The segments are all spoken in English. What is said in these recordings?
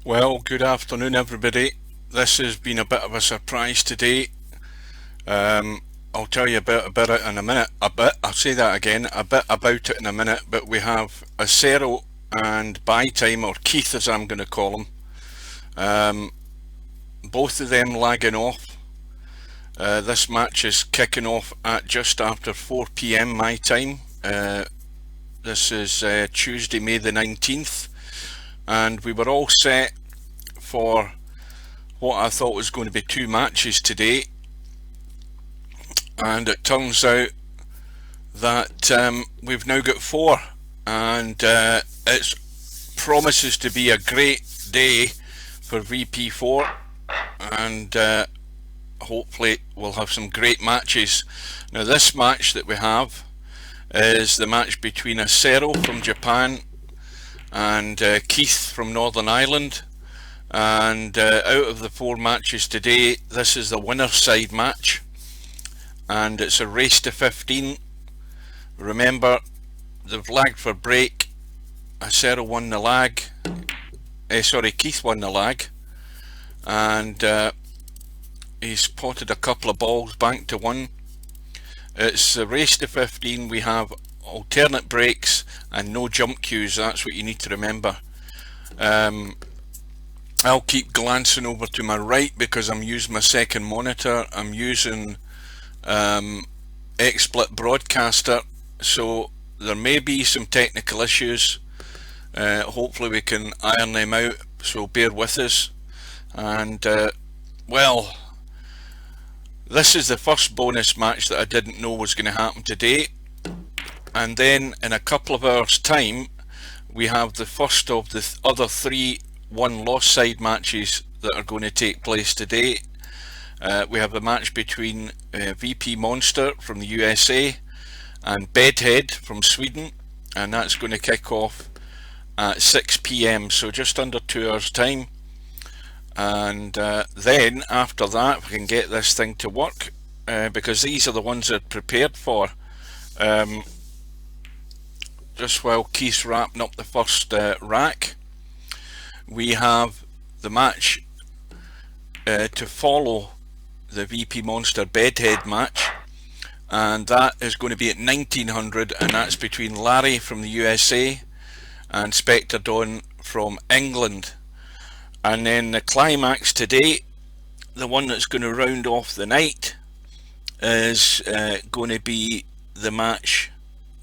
Well, good afternoon, everybody. This has been a bit of a surprise today. Um, I'll tell you about it in a minute. I'll say that again, a bit about it in a minute. But we have Acero and Buy Time, or Keith as I'm going to call him. Um, both of them lagging off. This match is kicking off at just after 4 p.m. my time. This is Tuesday, May the 19th, and we were all set for what I thought was going to be two matches today, and it turns out that we've now got four, and it promises to be a great day for VP4, and hopefully we'll have some great matches. Now, this match that we have is the match between Acero from Japan and Keith from Northern Ireland. And out of the four matches today, this is the winner's side match, and it's a race to 15. Remember, they've lagged for break. Acero won the lag. Keith won the lag, and he's potted a couple of balls, banked to one. It's a race to 15. We have alternate breaks and no jump cues. That's what you need to remember. I'll keep glancing over to my right because I'm using my second monitor. I'm using XSplit Broadcaster, so there may be some technical issues. Hopefully we can iron them out, so bear with us. And well, this is the first bonus match that I didn't know was going to happen today, and then in a couple of hours time we have the first of the other three one-loss side matches that are going to take place today. We have a match between VP Monster from the USA and Bedhead from Sweden, and that's going to kick off at 6 p.m, so just under 2 hours time. And then after that, if we can get this thing to work, because these are the ones that are prepared for. Just while Keith's wrapping up the first rack, we have the match to follow the VP Monster Bedhead match, and that is going to be at 1900, and that's between Larry from the USA and Spectre Dawn from England. And then the climax today, the one that's going to round off the night, is going to be the match,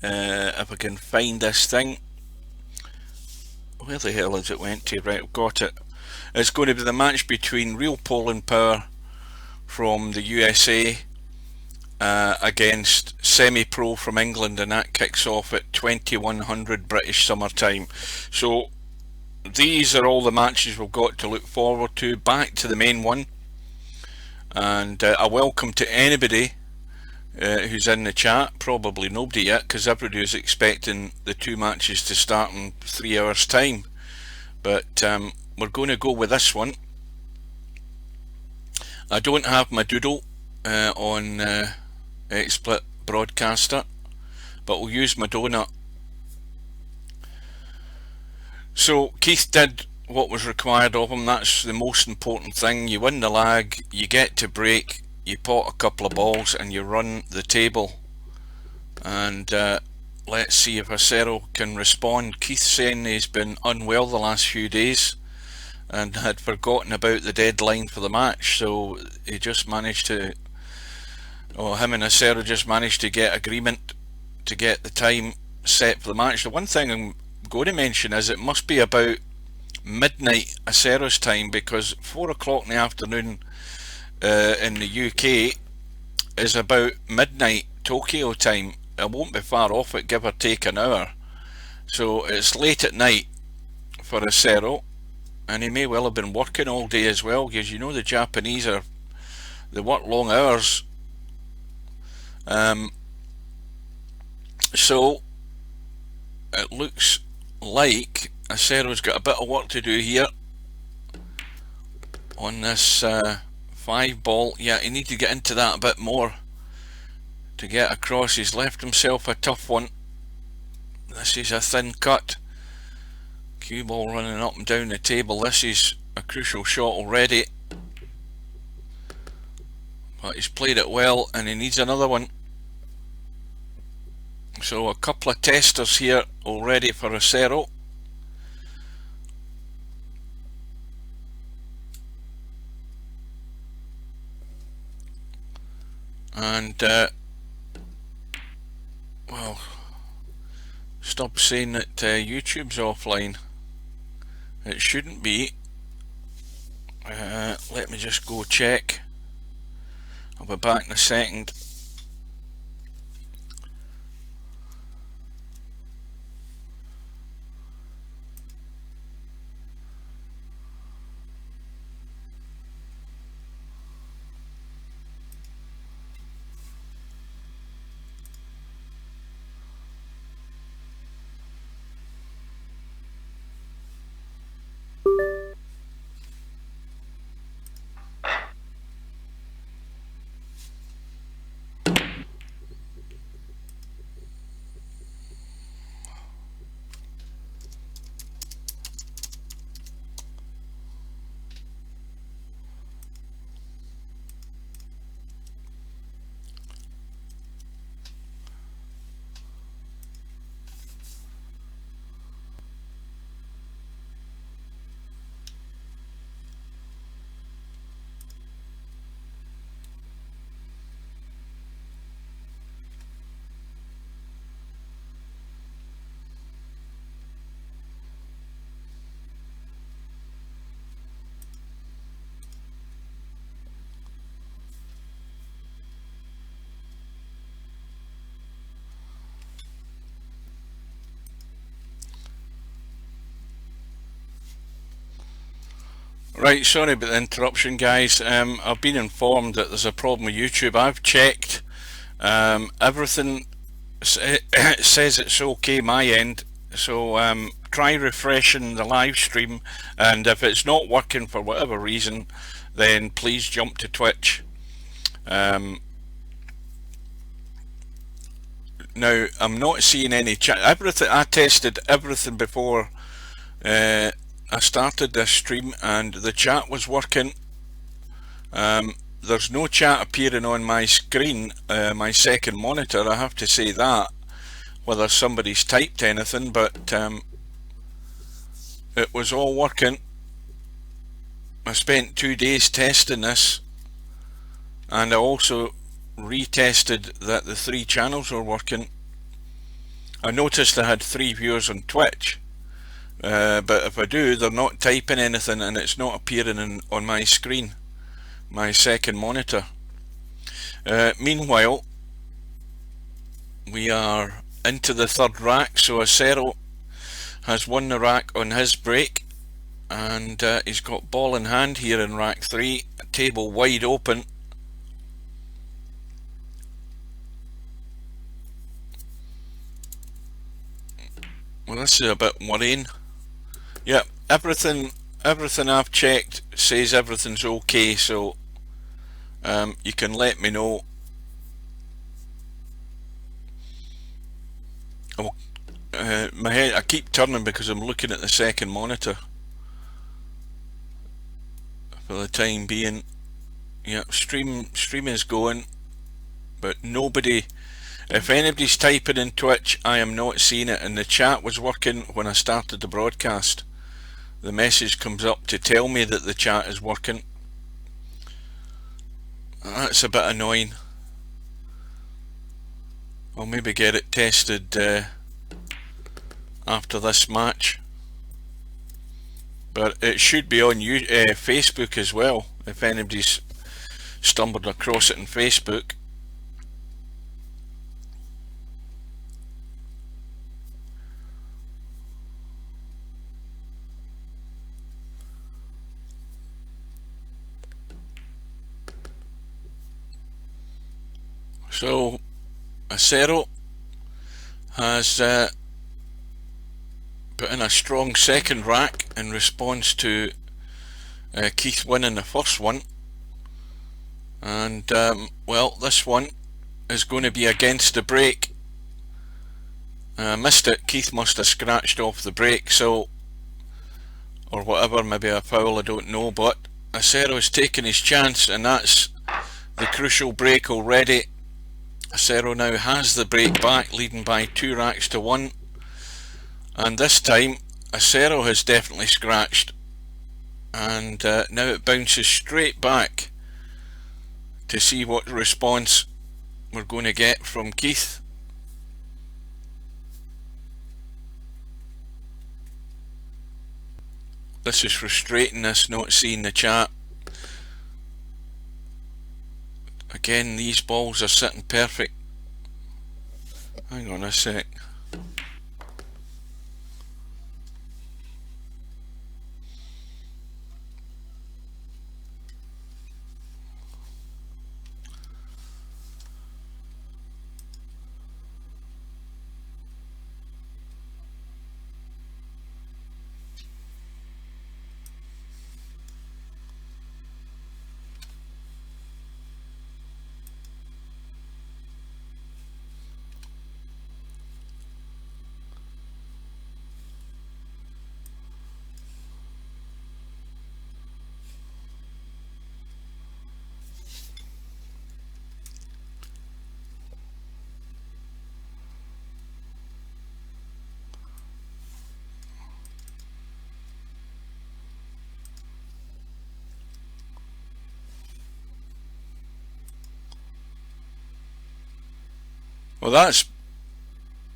if I can find this thing, where the hell has it went to? Right, I've got it. It's going to be the match between Real Poland Power from the USA against Semi Pro from England, and that kicks off at 2100 British Summer Time. So these are all the matches we've got to look forward to. Back to the main one, and a welcome to anybody who's in the chat. Probably nobody yet, because everybody was expecting the two matches to start in 3 hours time, but we're going to go with this one. I don't have my doodle on XSplit Broadcaster, but we'll use my donut. So Keith did what was required of him. That's the most important thing. You win the lag, you get to break, you pot a couple of balls, and you run the table. And let's see if Acero can respond. Keith's saying he's been unwell the last few days and had forgotten about the deadline for the match, so he just managed to, him and Acero just managed to get agreement to get the time set for the match. The one thing I'm going to mention is it must be about midnight Acero's time, because 4 o'clock in the afternoon in the UK is about midnight Tokyo time. It won't be far off it, give or take an hour. So it's late at night for Acero, and he may well have been working all day as well, because you know the Japanese they work long hours. So it looks like Acero's got a bit of work to do here on this 5 ball. Yeah, he needs to get into that a bit more to get across. He's left himself a tough one. This is a thin cut. Cue ball running up and down the table. This is a crucial shot already, but he's played it well and he needs another one. So a couple of testers here already for Acero. And well, stop saying that YouTube's offline. It shouldn't be. Let me just go check. I'll be back in a second. Right, sorry about the interruption, guys. I've been informed that there's a problem with YouTube. I've checked. Everything says it's okay my end. So try refreshing the live stream, and if it's not working for whatever reason, then please jump to Twitch. Now I'm not seeing any chat. Everything I tested everything before I started this stream, and the chat was working. There's no chat appearing on my screen, my second monitor, I have to say that, whether somebody's typed anything, but it was all working. I spent 2 days testing this, and I also retested that the 3 channels were working. I noticed I had 3 viewers on Twitch. But if I do, they're not typing anything and it's not appearing on my screen, my second monitor. Meanwhile, we are into the third rack, so Acero has won the rack on his break, and he's got ball in hand here in rack 3, table wide open. Well, this is a bit worrying. Yeah, everything I've checked says everything's okay, so you can let me know. Oh, my head, I keep turning because I'm looking at the second monitor for the time being. Yeah, stream is going, but nobody. If anybody's typing in Twitch, I am not seeing it, and the chat was working when I started the broadcast. The message comes up to tell me that the chat is working. That's a bit annoying. I'll maybe get it tested after this match, but it should be on Facebook as well, if anybody's stumbled across it on Facebook. So Acero has put in a strong second rack in response to Keith winning the first one, and well, this one is going to be against the break. Missed it. Keith must have scratched off the break, so or whatever, maybe a foul, I don't know, but Acero's taking his chance, and that's the crucial break already. Acero now has the break back, leading by 2 racks to 1, and this time Acero has definitely scratched, and now it bounces straight back to see what response we're going to get from Keith. This is frustrating, this not seeing the chat. Again, these balls are sitting perfect. Hang on a sec. Well,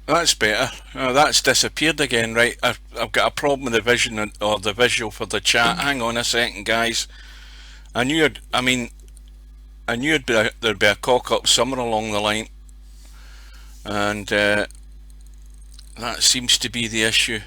that's better. That's disappeared again, right? I've got a problem with the vision or the visual for the chat. Hang on a second, guys. I knew there'd be a cock up somewhere along the line, and that seems to be the issue.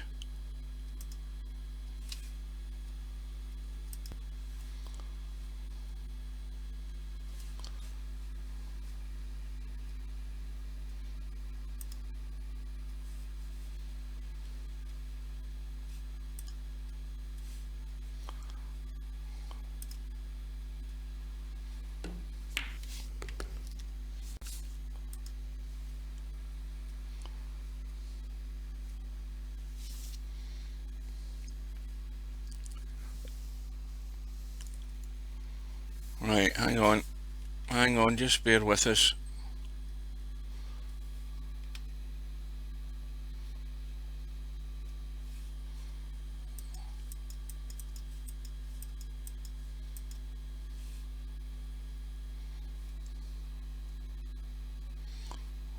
Right, hang on, just bear with us.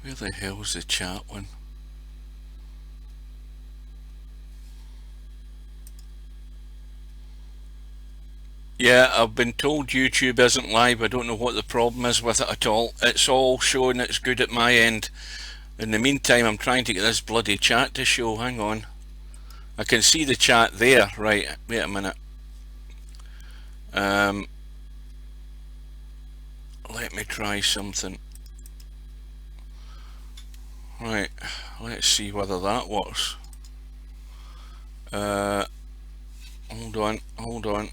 Where the hell's the chat one? Yeah, I've been told YouTube isn't live. I don't know what the problem is with it at all. It's all showing it's good at my end. In the meantime, I'm trying to get this bloody chat to show. Hang on. I can see the chat there. Right, wait a minute. Let me try something. Right, let's see whether that works. Hold on.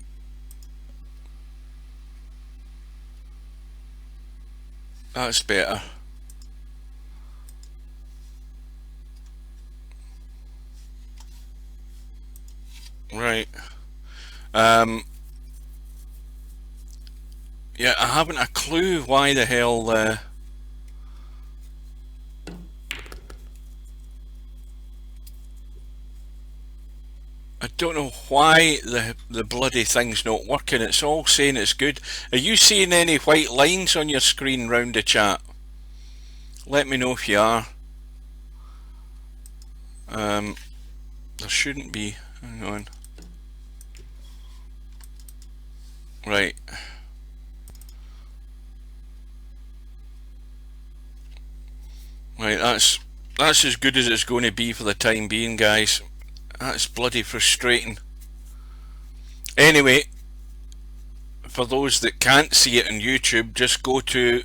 That's better. Right. Yeah, I haven't a clue why the hell I don't know why the bloody thing's not working. It's all saying it's good. Are you seeing any white lines on your screen round the chat? Let me know if you are. There shouldn't be. Hang on. Right. Right, that's as good as it's going to be for the time being, guys. That's bloody frustrating. Anyway, for those that can't see it on YouTube, just go to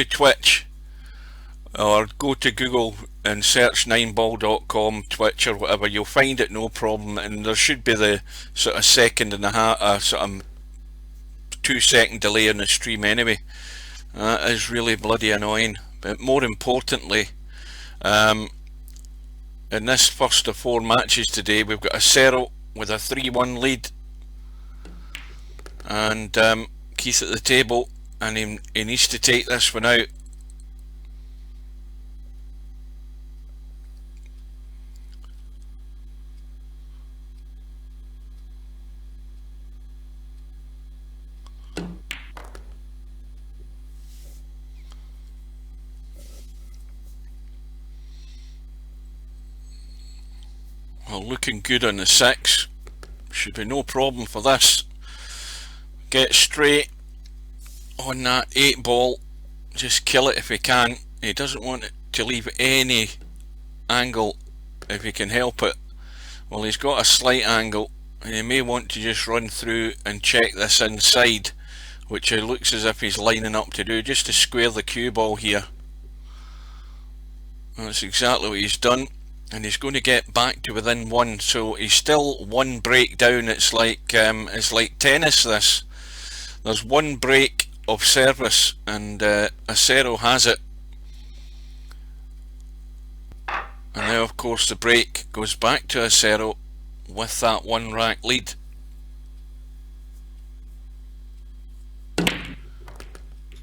Twitch, or go to Google and search 9ball.com, Twitch or whatever. You'll find it, no problem, and there should be the sort of second and a half, sort of 2 second delay on the stream anyway. That is really bloody annoying. But more importantly, in this first of 4 matches today, we've got Acero with a 3-1 lead, and Keith at the table, and he needs to take this one out. Well, looking good on the 6. Should be no problem for this. Get straight on that 8 ball. Just kill it if he can. He doesn't want it to leave any angle if he can help it. Well, he's got a slight angle, and he may want to just run through and check this inside, which it looks as if he's lining up to do, just to square the cue ball here. That's exactly what he's done, and he's going to get back to within 1, so he's still 1 break down. It's like tennis, this. There's 1 break of service, and Acero has it. And now, of course, the break goes back to Acero with that 1 rack lead.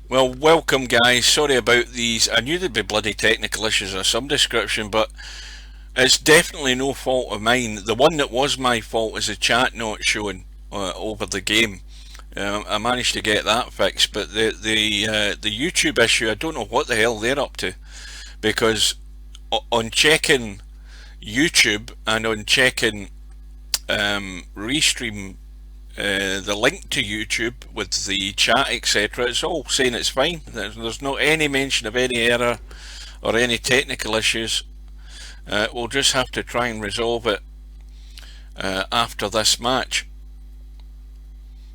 Well, welcome guys. Sorry about these. I knew there'd be bloody technical issues of some description, but it's definitely no fault of mine. The one that was my fault is the chat not showing over the game. I managed to get that fixed, but the YouTube issue, I don't know what the hell they're up to, because on checking YouTube and on checking Restream, the link to YouTube with the chat etc, it's all saying it's fine. There's not any mention of any error or any technical issues. We'll just have to try and resolve it after this match.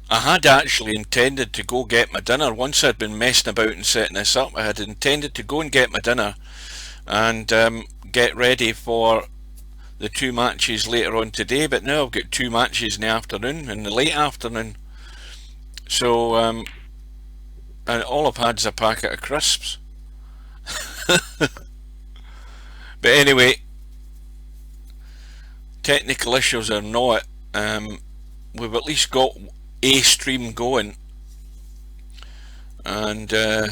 I had actually intended to go get my dinner. Once I'd been messing about and setting this up, I had intended to go and get my dinner and get ready for the 2 matches later on today, but now I've got 2 matches in the afternoon, in the late afternoon, so and all I've had is a packet of crisps. But anyway, technical issues or not, we've at least got a stream going, and well,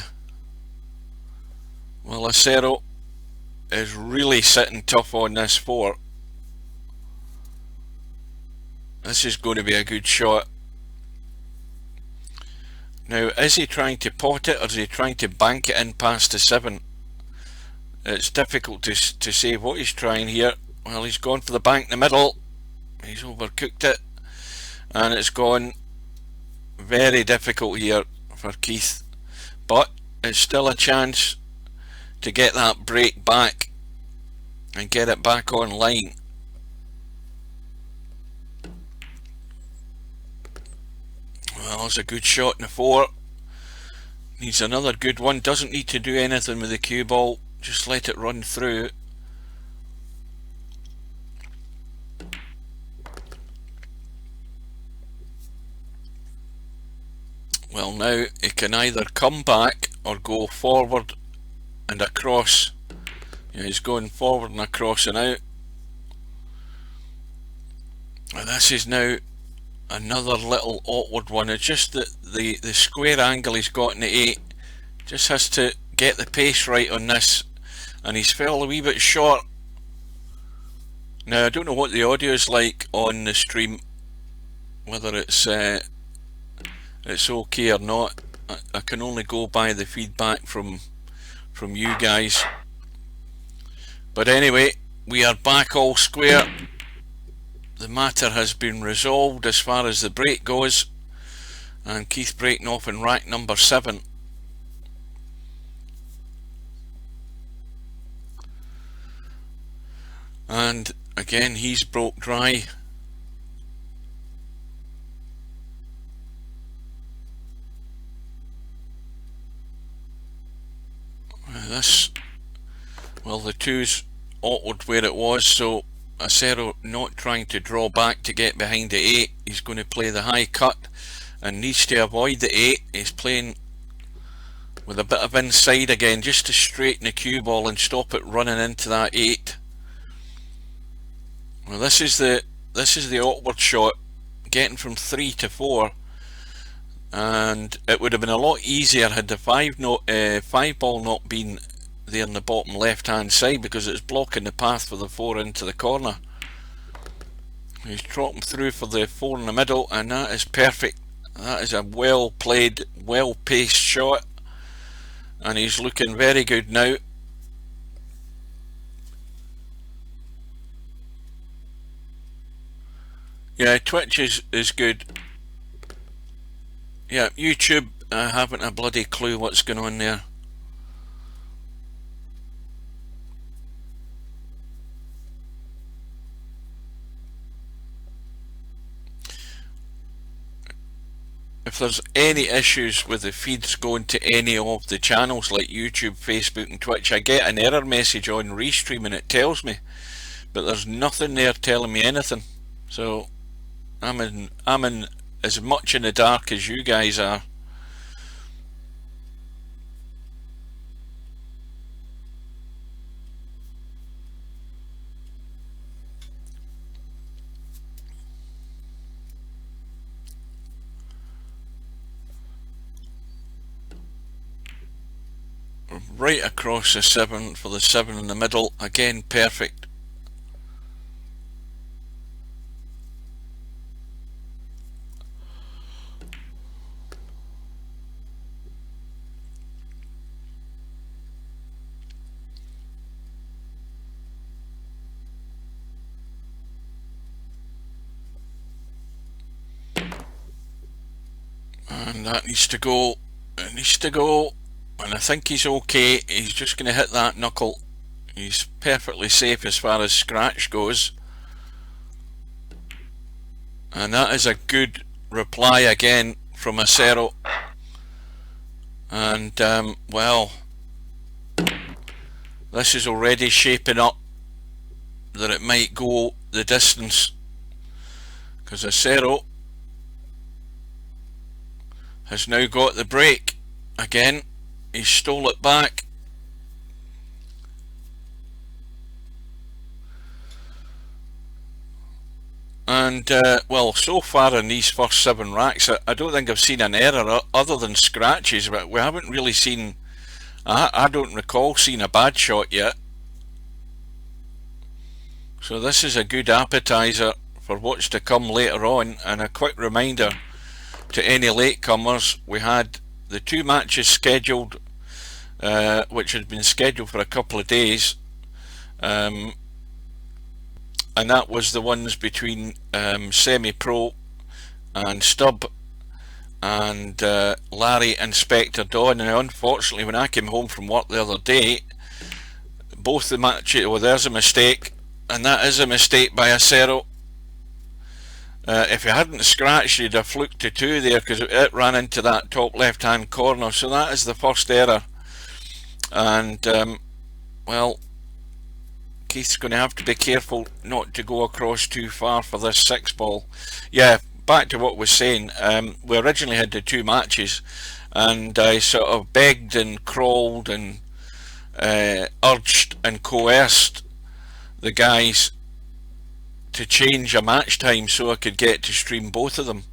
Acero is really sitting tough on this 4. This is going to be a good shot. Now, is he trying to pot it, or is he trying to bank it in past the 7? It's difficult to say what he's trying here. Well, he's gone for the bank in the middle. He's overcooked it, and it's gone. Very difficult here for Keith, but it's still a chance to get that break back and get it back online. Well, it's a good shot in the 4. Needs another good one. Doesn't need to do anything with the cue ball, just let it run through. Well, now it can either come back or go forward and across. Yeah, he's going forward and across and out. And this is now another little awkward one. It's just that the square angle he's got in the 8, just has to get the pace right on this, and he's fell a wee bit short. Now I don't know what the audio is like on the stream, whether it's okay or not. I can only go by the feedback from you guys. But anyway, we are back all square. The matter has been resolved as far as the break goes, and Keith breaking off in rack number 7. And again, he's broke dry. This, well, the 2's awkward where it was, so Acero not trying to draw back to get behind the 8. He's going to play the high cut and needs to avoid the 8. He's playing with a bit of inside again, just to straighten the cue ball and stop it running into that 8. Well, this is the awkward shot, getting from 3 to 4, and it would have been a lot easier had the 5 ball not been there in the bottom left hand side, because it's blocking the path for the 4 into the corner. He's trotting through for the 4 in the middle, and that is perfect. That is a well played, well paced shot, and he's looking very good now. Yeah, Twitch is good. Yeah, YouTube, I haven't a bloody clue what's going on there. If there's any issues with the feeds going to any of the channels like YouTube, Facebook and Twitch, I get an error message on Restream and it tells me, but there's nothing there telling me anything. So I'm in as much in the dark as you guys are. Right across the 7 for the 7 in the middle, again perfect. And that needs to go, it needs to go. And I think he's okay. He's just going to hit that knuckle. He's perfectly safe as far as scratch goes. And that is a good reply again from Acero. And well, this is already shaping up that it might go the distance, because Acero has now got the break again. He stole it back. And well, so far in these first 7 racks, I don't think I've seen an error other than scratches, but we haven't really seen, I don't recall seeing a bad shot yet. So this is a good appetizer for what's to come later on. And a quick reminder to any latecomers, we had the 2 matches scheduled, which had been scheduled for a couple of days, and that was the ones between Semi-Pro and Stubb and Larry and Spectre Dawn. And unfortunately, when I came home from work the other day, both the matches, well, there's a mistake, and that is a mistake by Acero. If you hadn't scratched, you'd have fluked to 2 there, because it ran into that top left hand corner. So that is the first error. And well, Keith's going to have to be careful not to go across too far for this 6 ball. Yeah, back to what I was saying, we originally had the 2 matches, and I sort of begged and crawled and urged and coerced the guys to change a match time so I could get to stream both of them.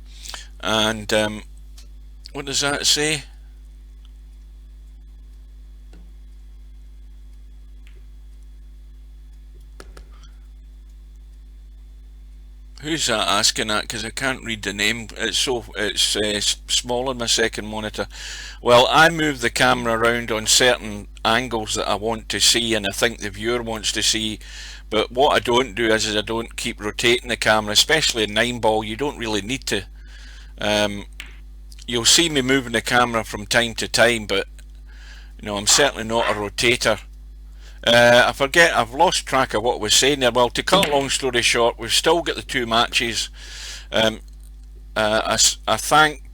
And what does that say? Who's that asking that? Because I can't read the name. It's small on my second monitor. Well, I move the camera around on certain angles that I want to see, and I think the viewer wants to see. But what I don't do is I don't keep rotating the camera, especially in 9 ball. You don't really need to. You'll see me moving the camera from time to time, but you know, I'm certainly not a rotator. I forget, I've lost track of what I was saying there. Well, to cut a long story short, we've still got the 2 matches. A thank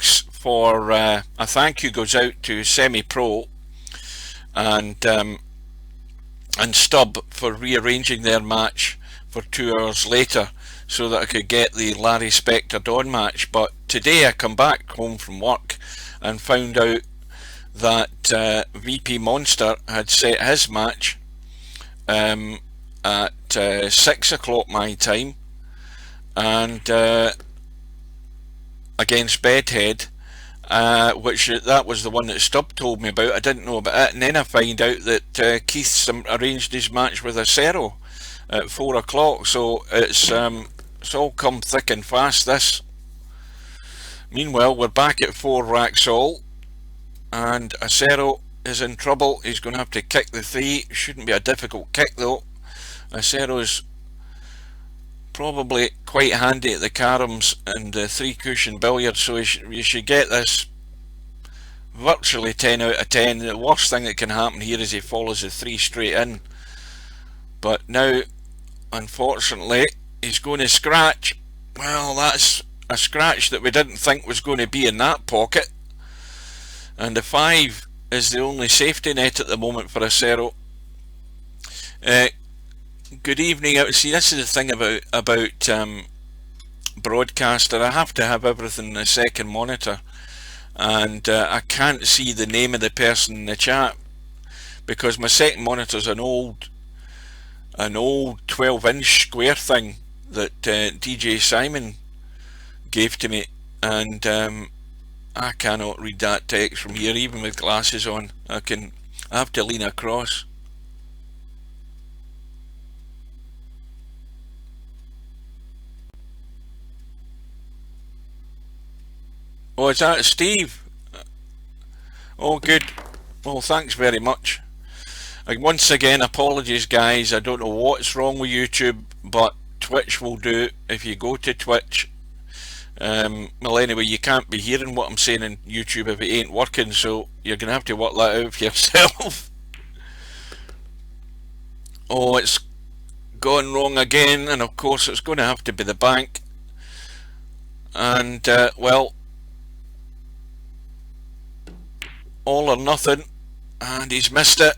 you goes out to Semi-Pro and Stubb for rearranging their match for 2 hours later so that I could get the Larry Spectre Dawn match. But today I come back home from work and found out that VP Monster had set his match at 6 o'clock my time, and against Bedhead, which that was the one that Stubb told me about. I didn't know about it, and then I find out that Keith's arranged his match with Acero at 4 o'clock. So it's all come thick and fast, this. Meanwhile, we're back at 4 Wraxall, and Acero is in trouble. He's going to have to kick the 3. Shouldn't be a difficult kick though. Acero's probably quite handy at the caroms and the 3 cushion billiards, so you should get this virtually 10 out of 10. The worst thing that can happen here is he follows the 3 straight in. But now, unfortunately, he's going to scratch. Well, that's a scratch that we didn't think was going to be in that pocket. And the 5 is the only safety net at the moment for Acero. Good evening. See, this is the thing about broadcaster. I have to have everything in the second monitor, and I can't see the name of the person in the chat because my second monitor's an old 12-inch square thing that DJ Simon gave to me, and I cannot read that text from here even with glasses on. I have to lean across. Oh, is that Steve? Oh, good. Well, thanks very much. Once again, apologies guys, I don't know what's wrong with YouTube, but Twitch will do. If you go to Twitch, well anyway, you can't be hearing what I'm saying in YouTube if it ain't working, so you're going to have to work that out for yourself. Oh, it's gone wrong again, and of course it's going to have to be the bank. And, well, all or nothing, and he's missed it.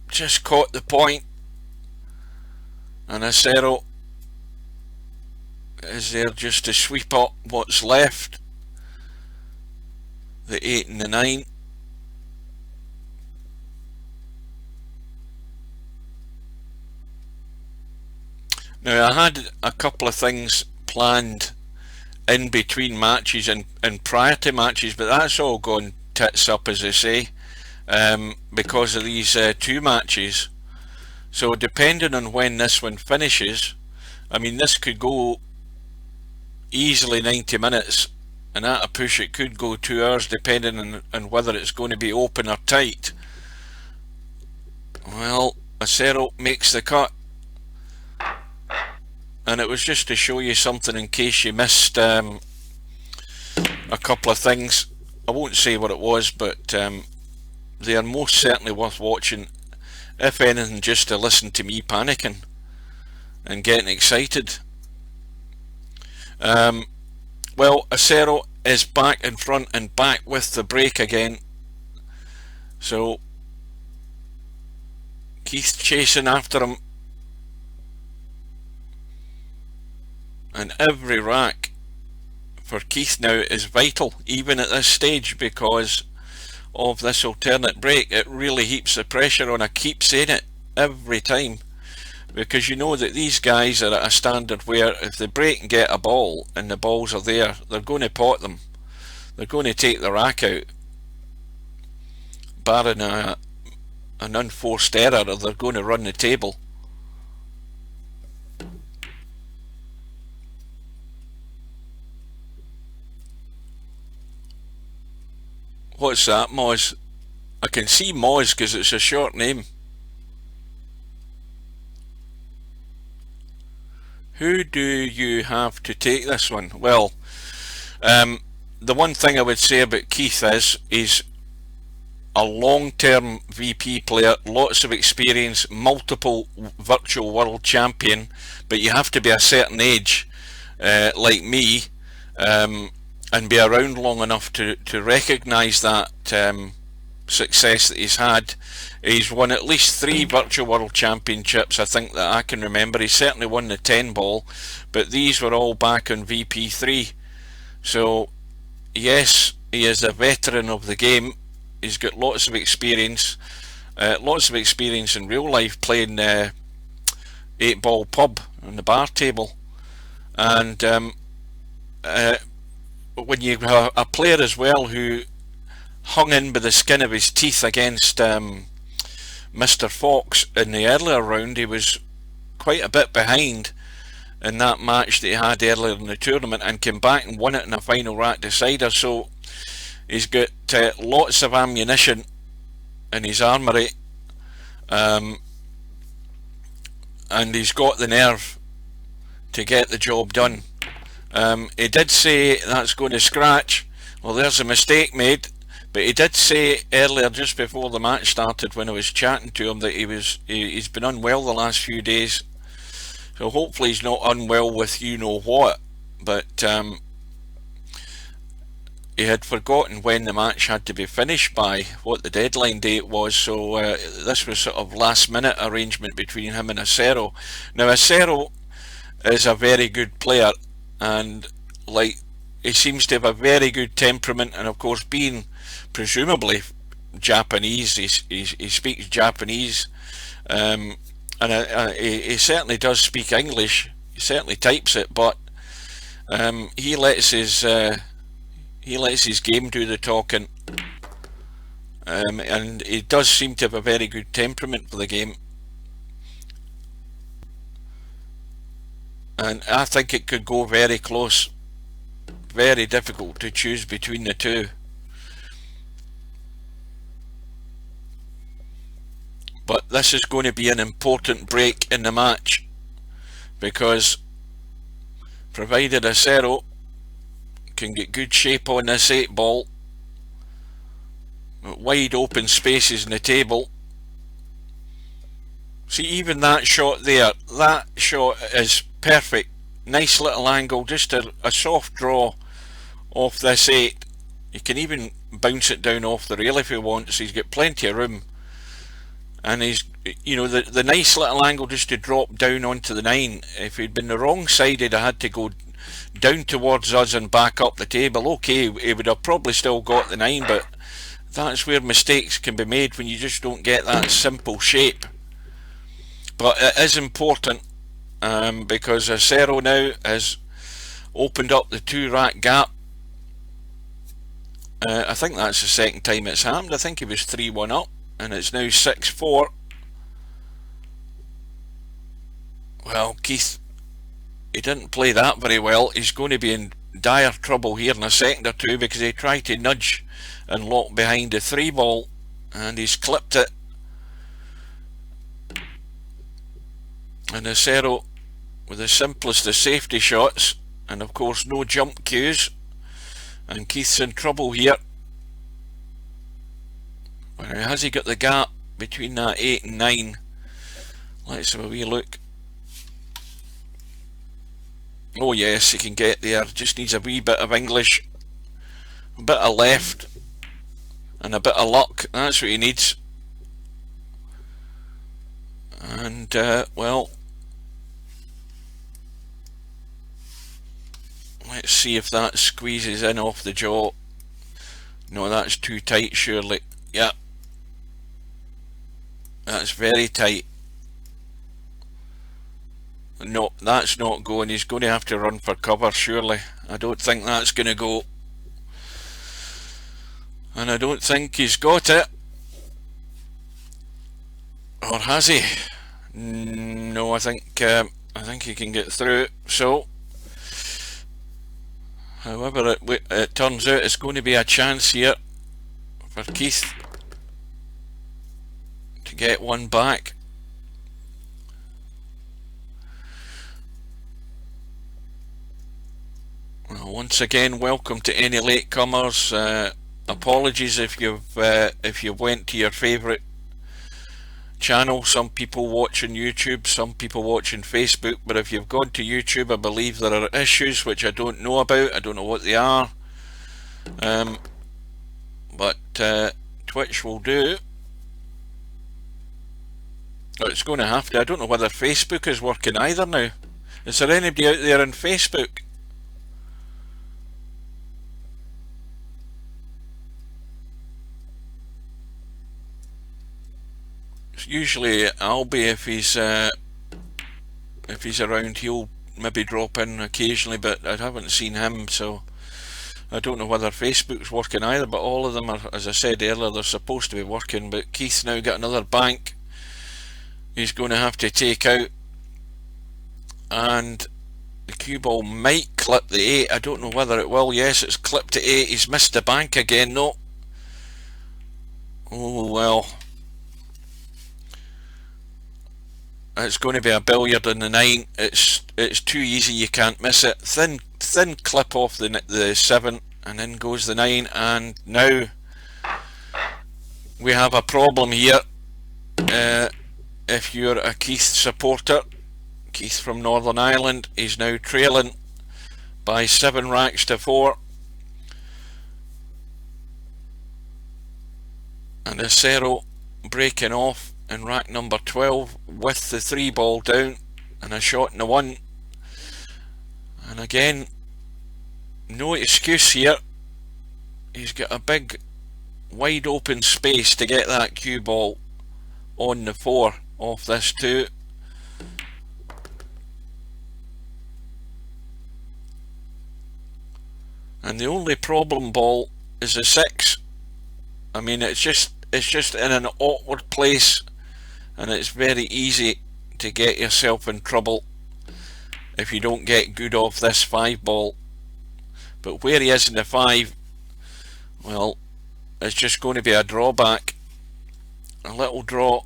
Just caught the point, and Acero is there just to sweep up what's left, the 8 and the 9. Now I had a couple of things planned in between matches and prior to matches, but that's all gone tits up, as they say, because of these 2 matches. So depending on when this one finishes, I mean, this could go easily 90 minutes, and at a push it could go 2 hours depending on whether it's going to be open or tight. Well, Acero makes the cut, and it was just to show you something in case you missed a couple of things. I won't say what it was, but they are most certainly worth watching, if anything just to listen to me panicking and getting excited. Well, Acero is back in front and back with the break again, so Keith's chasing after him, and every rack for Keith now is vital, even at this stage, because of this alternate break. It really heaps the pressure on. I keep saying it every time, because you know that these guys are at a standard where if they break and get a ball and the balls are there, they're going to pot them. They're going to take the rack out, barring an unforced error, or they're going to run the table. What's that, Moz? I can see Moz because it's a short name. Who do you have to take this one? Well, the one thing I would say about Keith is he's a long-term VP player, lots of experience, multiple virtual world champion, but you have to be a certain age, like me, and be around long enough to recognise that success that he's had. He's won at least 3 virtual world championships, I think, that I can remember. He certainly won the 10 ball, but these were all back on VP3. So yes, he is a veteran of the game, He's got lots of experience in real life playing 8-ball pub on the bar table. And when you have a player as well who hung in by the skin of his teeth against Mr. Fox in the earlier round, he was quite a bit behind in that match that he had earlier in the tournament and came back and won it in a final rack decider. So he's got lots of ammunition in his armoury, and he's got the nerve to get the job done. He did say that's going to scratch. Well, there's a mistake made, but he did say earlier, just before the match started, when I was chatting to him, that he's been unwell the last few days. So hopefully he's not unwell with you know what, but he had forgotten when the match had to be finished by, what the deadline date was. So this was sort of last minute arrangement between him and Acero. Now Acero is a very good player, and like, he seems to have a very good temperament, and of course being presumably Japanese, he speaks Japanese, and he certainly does speak English. He certainly types it, but he lets his game do the talking, and he does seem to have a very good temperament for the game. And I think it could go very close. Very difficult to choose between the two. But this is going to be an important break in the match, because provided Acero can get good shape on this 8-ball, wide open spaces in the table. See, even that shot there, that shot is perfect. Nice little angle, just a soft draw off this 8. He can even bounce it down off the rail if he wants. He's got plenty of room, and he's, you know, the nice little angle just to drop down onto the 9. If he'd been the wrong side, he'd have had to go down towards us and back up the table. Okay, he would have probably still got the 9, but that's where mistakes can be made, when you just don't get that simple shape. But it is important, because Acero now has opened up the 2-rack gap. I think that's the second time it's happened. I think he was 3-1 up, and it's now 6-4. Well, Keith, he didn't play that very well. He's going to be in dire trouble here in a second or two, because he tried to nudge and lock behind the 3-ball, and he's clipped it. And Acero with the simplest of safety shots, and of course no jump cues, and Keith's in trouble here. Has he got the gap between that 8 and 9? Let's have a wee look. Oh yes, he can get there. Just needs a wee bit of English, a bit of left, and a bit of luck. That's what he needs. And well, let's see if that squeezes in off the jaw. No, that's too tight surely. Yeah, that's very tight. No, that's not going. He's going to have to run for cover surely. I don't think that's going to go, and I don't think he's got it. Or has he? No, I think he can get through. So, however it turns out, it's going to be a chance here for Keith to get one back. Well, once again, welcome to any latecomers. Apologies if you went to your favourite channel. Some people watching YouTube, some people watching Facebook, but if you've gone to YouTube, I believe there are issues which I don't know about. I don't know what they are, but Twitch will do. Oh, it's going to have to. I don't know whether Facebook is working either now. Is there anybody out there on Facebook? Usually Albie, if he's around, he'll maybe drop in occasionally, but I haven't seen him, so I don't know whether Facebook's working either, but all of them are, as I said earlier, they're supposed to be working. But Keith's now got another bank he's going to have to take out, and the cue ball might clip the 8. I don't know whether it will. Yes, it's clipped to 8. He's missed the bank again. No. Oh well. It's going to be a billiard in the 9. It's too easy. You can't miss it. Thin clip off the 7, and in goes the 9. And now we have a problem here. If you're a Keith supporter, Keith from Northern Ireland, he's now trailing by 7 racks to 4. And Acero breaking off in rack number 12 with the 3 ball down and a shot in the 1. And again, no excuse here. He's got a big wide open space to get that cue ball on the 4 off this 2. And the only problem ball is the 6. I mean, it's just in an awkward place, and it's very easy to get yourself in trouble if you don't get good off this 5 ball. But where he is in the 5, well, it's just going to be a drawback. A little draw,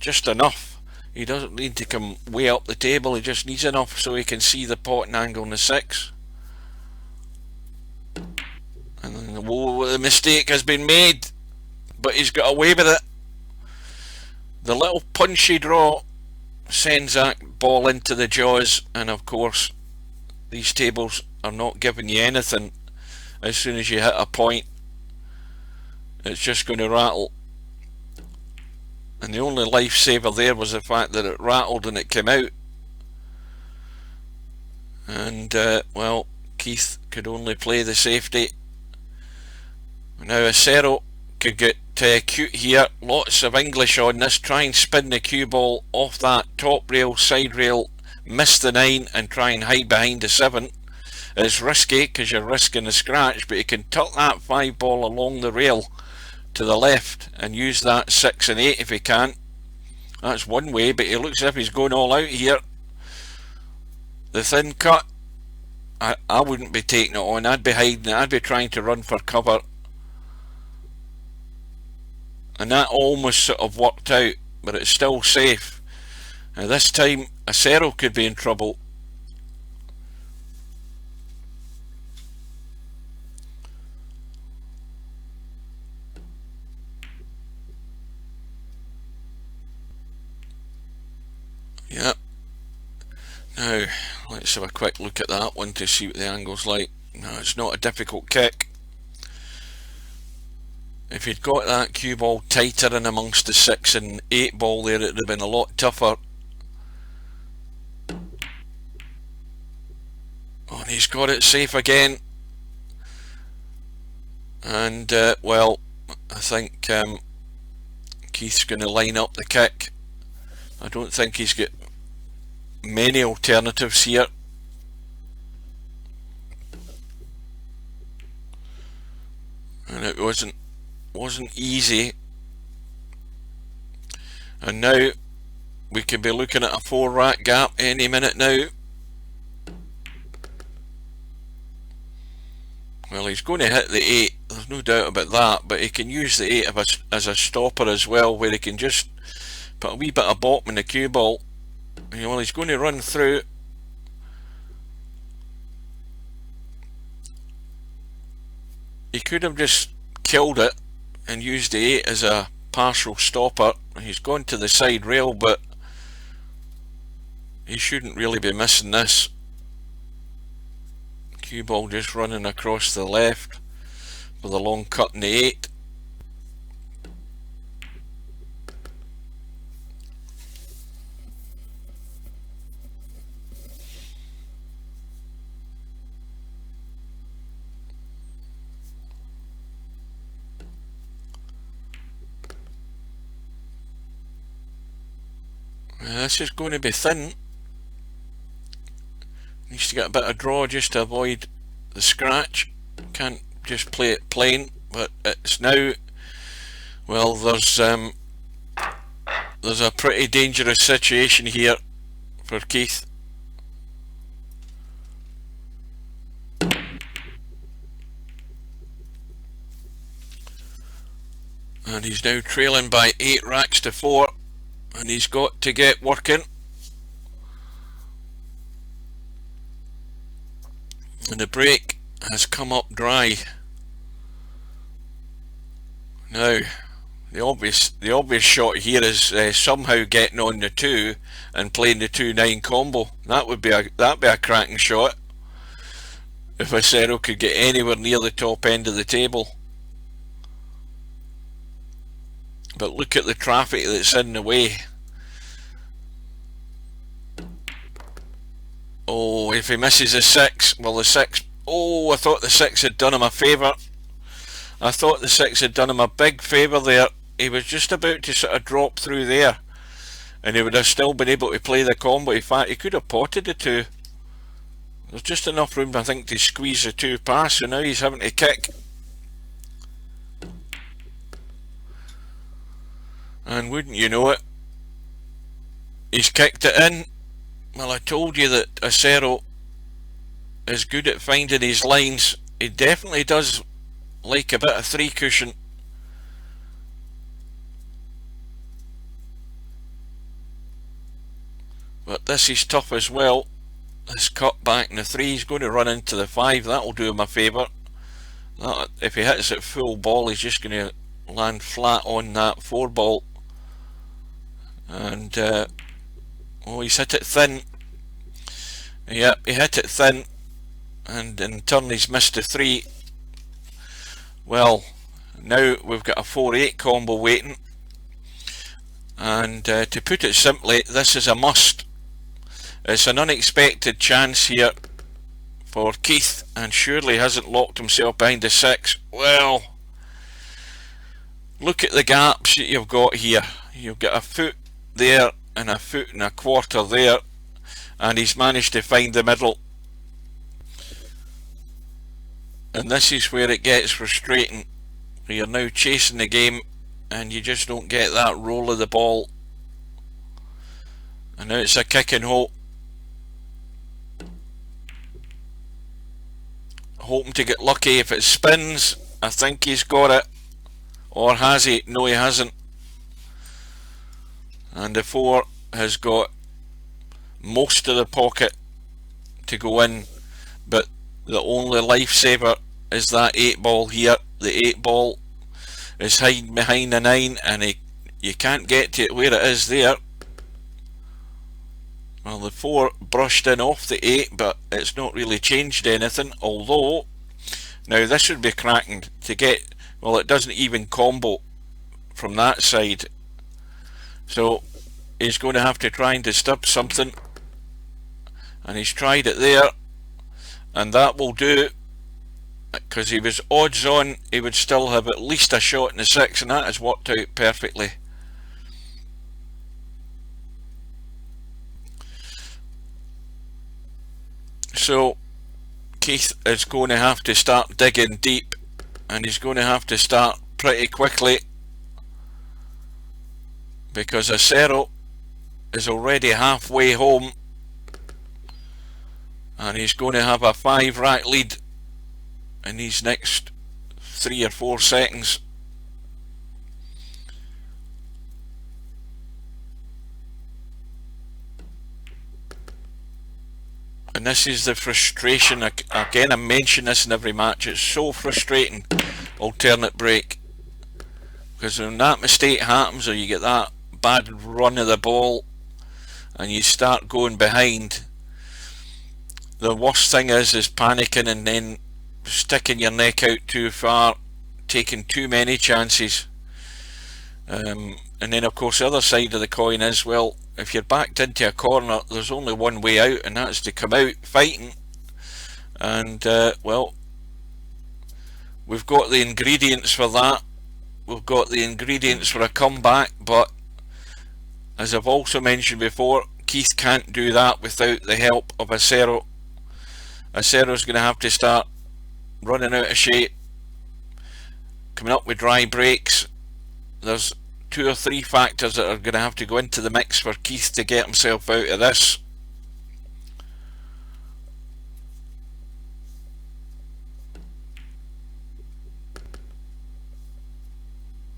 just enough. He doesn't need to come way up the table, he just needs enough so he can see the potting angle in the 6. And then, whoa, the mistake has been made, but he's got away with it. The little punchy draw sends that ball into the jaws, and of course these tables are not giving you anything. As soon as you hit a point, it's just going to rattle. And the only lifesaver there was the fact that it rattled and it came out. And well, Keith could only play the safety. Now Acero could get cute here. Lots of English on this. Try and spin the cue ball off that top rail, side rail, miss the 9 and try and hide behind the 7. It's risky because you're risking a scratch, but you can tuck that 5 ball along the rail to the left and use that 6 and 8 if he can. That's one way, but he looks as if he's going all out here. The thin cut, I wouldn't be taking it on. I'd be hiding it. I'd be trying to run for cover. And that almost sort of worked out, but it's still safe. Now this time Acero could be in trouble. Yep. Now let's have a quick look at that one to see what the angle's like. No, it's not a difficult kick. If you'd got that cue ball tighter in amongst the 6 and 8 ball there, it would have been a lot tougher. Oh, and he's got it safe again. And well, I think Keith's going to line up the kick. I don't think he's got many alternatives here. And it wasn't easy. And now we could be looking at a 4 rack gap any minute now. Well, he's going to hit the 8, there's no doubt about that, but he can use the 8 as a stopper as well, where he can just put a wee bit of bottom in the cue ball. Well, he's going to run through. He could have just killed it and used the 8 as a partial stopper. He's gone to the side rail, but he shouldn't really be missing this. Cue ball just running across the left with a long cut in the 8. This is going to be thin. Needs to get a bit of draw just to avoid the scratch. Can't just play it plain, but it's now, well, there's a pretty dangerous situation here for Keith. And he's now trailing by 8 racks to 4, and he's got to get working. And the break has come up dry. Now, the obvious shot here is somehow getting on the 2 and playing the 2-9 combo. That'd be a cracking shot if Acero could get anywhere near the top end of the table. But look at the traffic that's in the way. Oh, if he misses a 6, well, the 6, oh, I thought the 6 had done him a favour. I thought the 6 had done him a big favour there. He was just about to sort of drop through there, and he would have still been able to play the combo. In fact, he could have potted the 2. There's just enough room, I think, to squeeze the 2 past, so now he's having to kick. And wouldn't you know it, he's kicked it in. Well, I told you that Acero is good at finding his lines. He definitely does like a bit of 3 cushion. But this is tough as well. This cut back in the 3, he's going to run into the 5. That'll do him a favour. If he hits it full ball, he's just going to land flat on that 4 ball. And oh, he's hit it thin. Yep, he hit it thin, and in turn he's missed the 3. Well, now we've got a 4-8 combo waiting, and to put it simply, this is a must. It's an unexpected chance here for Keith, and surely hasn't locked himself behind the 6. Well, look at the gaps that you've got here. You've got a foot there and a foot and a quarter there, and he's managed to find the middle. And this is where it gets frustrating. You're now chasing the game and you just don't get that roll of the ball. And now it's a kick and hope. Hoping to get lucky. If it spins, I think he's got it. Or has he? No, he hasn't. And the 4 has got most of the pocket to go in, but the only lifesaver is that 8 ball here. The 8 ball is hiding behind the 9, and you can't get to it where it is there. Well, the 4 brushed in off the 8, but it's not really changed anything, although now this would be cracking to get. Well, it doesn't even combo from that side, so he's going to have to try and disturb something, and he's tried it there, and that will do, because he was odds on he would still have at least a shot in the 6, and that has worked out perfectly. So Keith is going to have to start digging deep, and he's going to have to start pretty quickly, because Acero is already halfway home, and he's going to have a 5 rack lead in these next 3 or 4 seconds. And this is the frustration. Again, I mention this in every match. It's so frustrating, alternate break, because when that mistake happens, or you get that bad run of the ball and you start going behind, the worst thing is panicking and then sticking your neck out too far, taking too many chances. And then of course the other side of the coin is, well, if you're backed into a corner, there's only one way out, and that's to come out fighting. And well, we've got the ingredients for that. We've got the ingredients for a comeback, but as I've also mentioned before, Keith can't do that without the help of Acero. Acero's going to have to start running out of shape, coming up with dry breaks. There's 2 or 3 factors that are going to have to go into the mix for Keith to get himself out of this.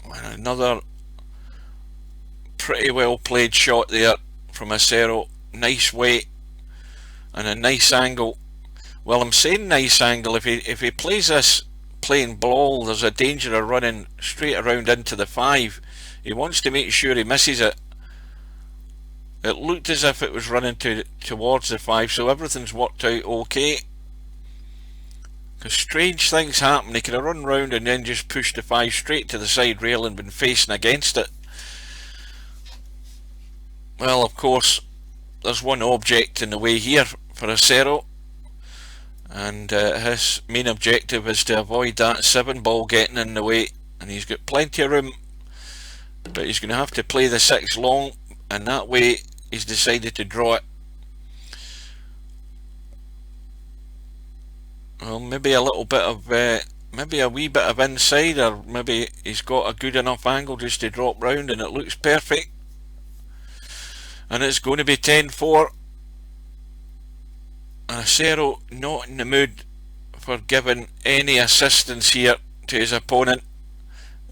And another pretty well played shot there from Acero. Nice weight and a nice angle. Well, I'm saying nice angle. If he plays this plain ball, there's a danger of running straight around into the 5. He wants to make sure he misses it. It looked as if it was running towards the 5, so everything's worked out okay. Because strange things happen. He could have run round and then just pushed the 5 straight to the side rail and been facing against it. Well, of course, there's one object in the way here for Acero, and his main objective is to avoid that 7 ball getting in the way, and he's got plenty of room, but he's going to have to play the 6 long, and that way he's decided to draw it. Well, maybe a little bit of maybe a wee bit of inside, or maybe he's got a good enough angle just to drop round and it looks perfect. And it's going to be 10-4. Acero not in the mood for giving any assistance here to his opponent.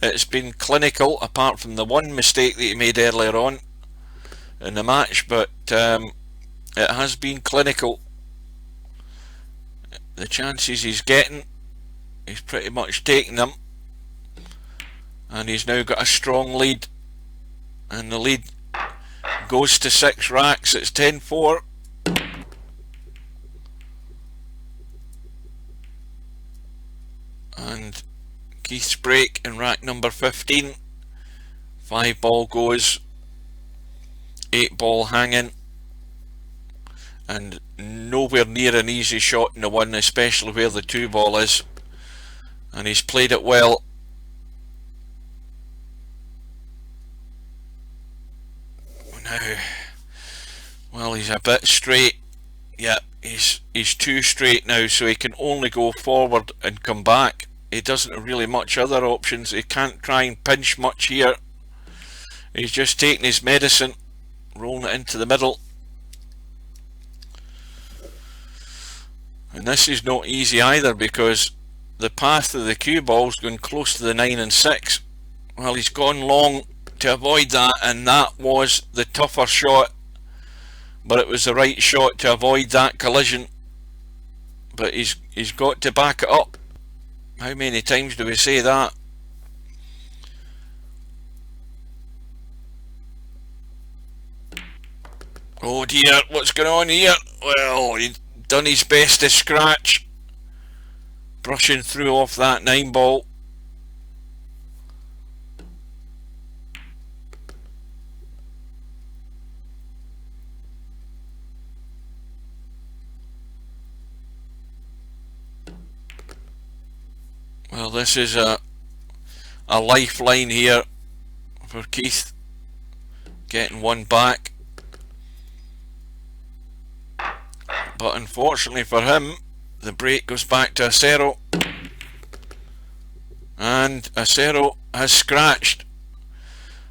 It's been clinical, apart from the one mistake that he made earlier on in the match, but it has been clinical. The chances he's getting, he's pretty much taking them, and he's now got a strong lead, and the lead goes to 6 racks. It's 10-4. And Keith's break in rack number 15. 5 ball goes, 8 ball hanging, and nowhere near an easy shot in the 1, especially where the 2 ball is, and he's played it well. Now, well, he's a bit straight. Yeah, he's too straight now, so he can only go forward and come back. He doesn't have really much other options. He can't try and pinch much here. He's just taking his medicine, rolling it into the middle. And this is not easy either, because the path of the cue ball's going close to the 9 and 6. Well, he's gone long to avoid that, and that was the tougher shot, but it was the right shot to avoid that collision. But he's got to back it up. How many times do we say that? Oh dear, what's going on here? Well, he's done his best to scratch, brushing through off that 9 ball. Well, this is a lifeline here for Keith, getting 1 back. But unfortunately for him, the break goes back to Acero, and Acero has scratched,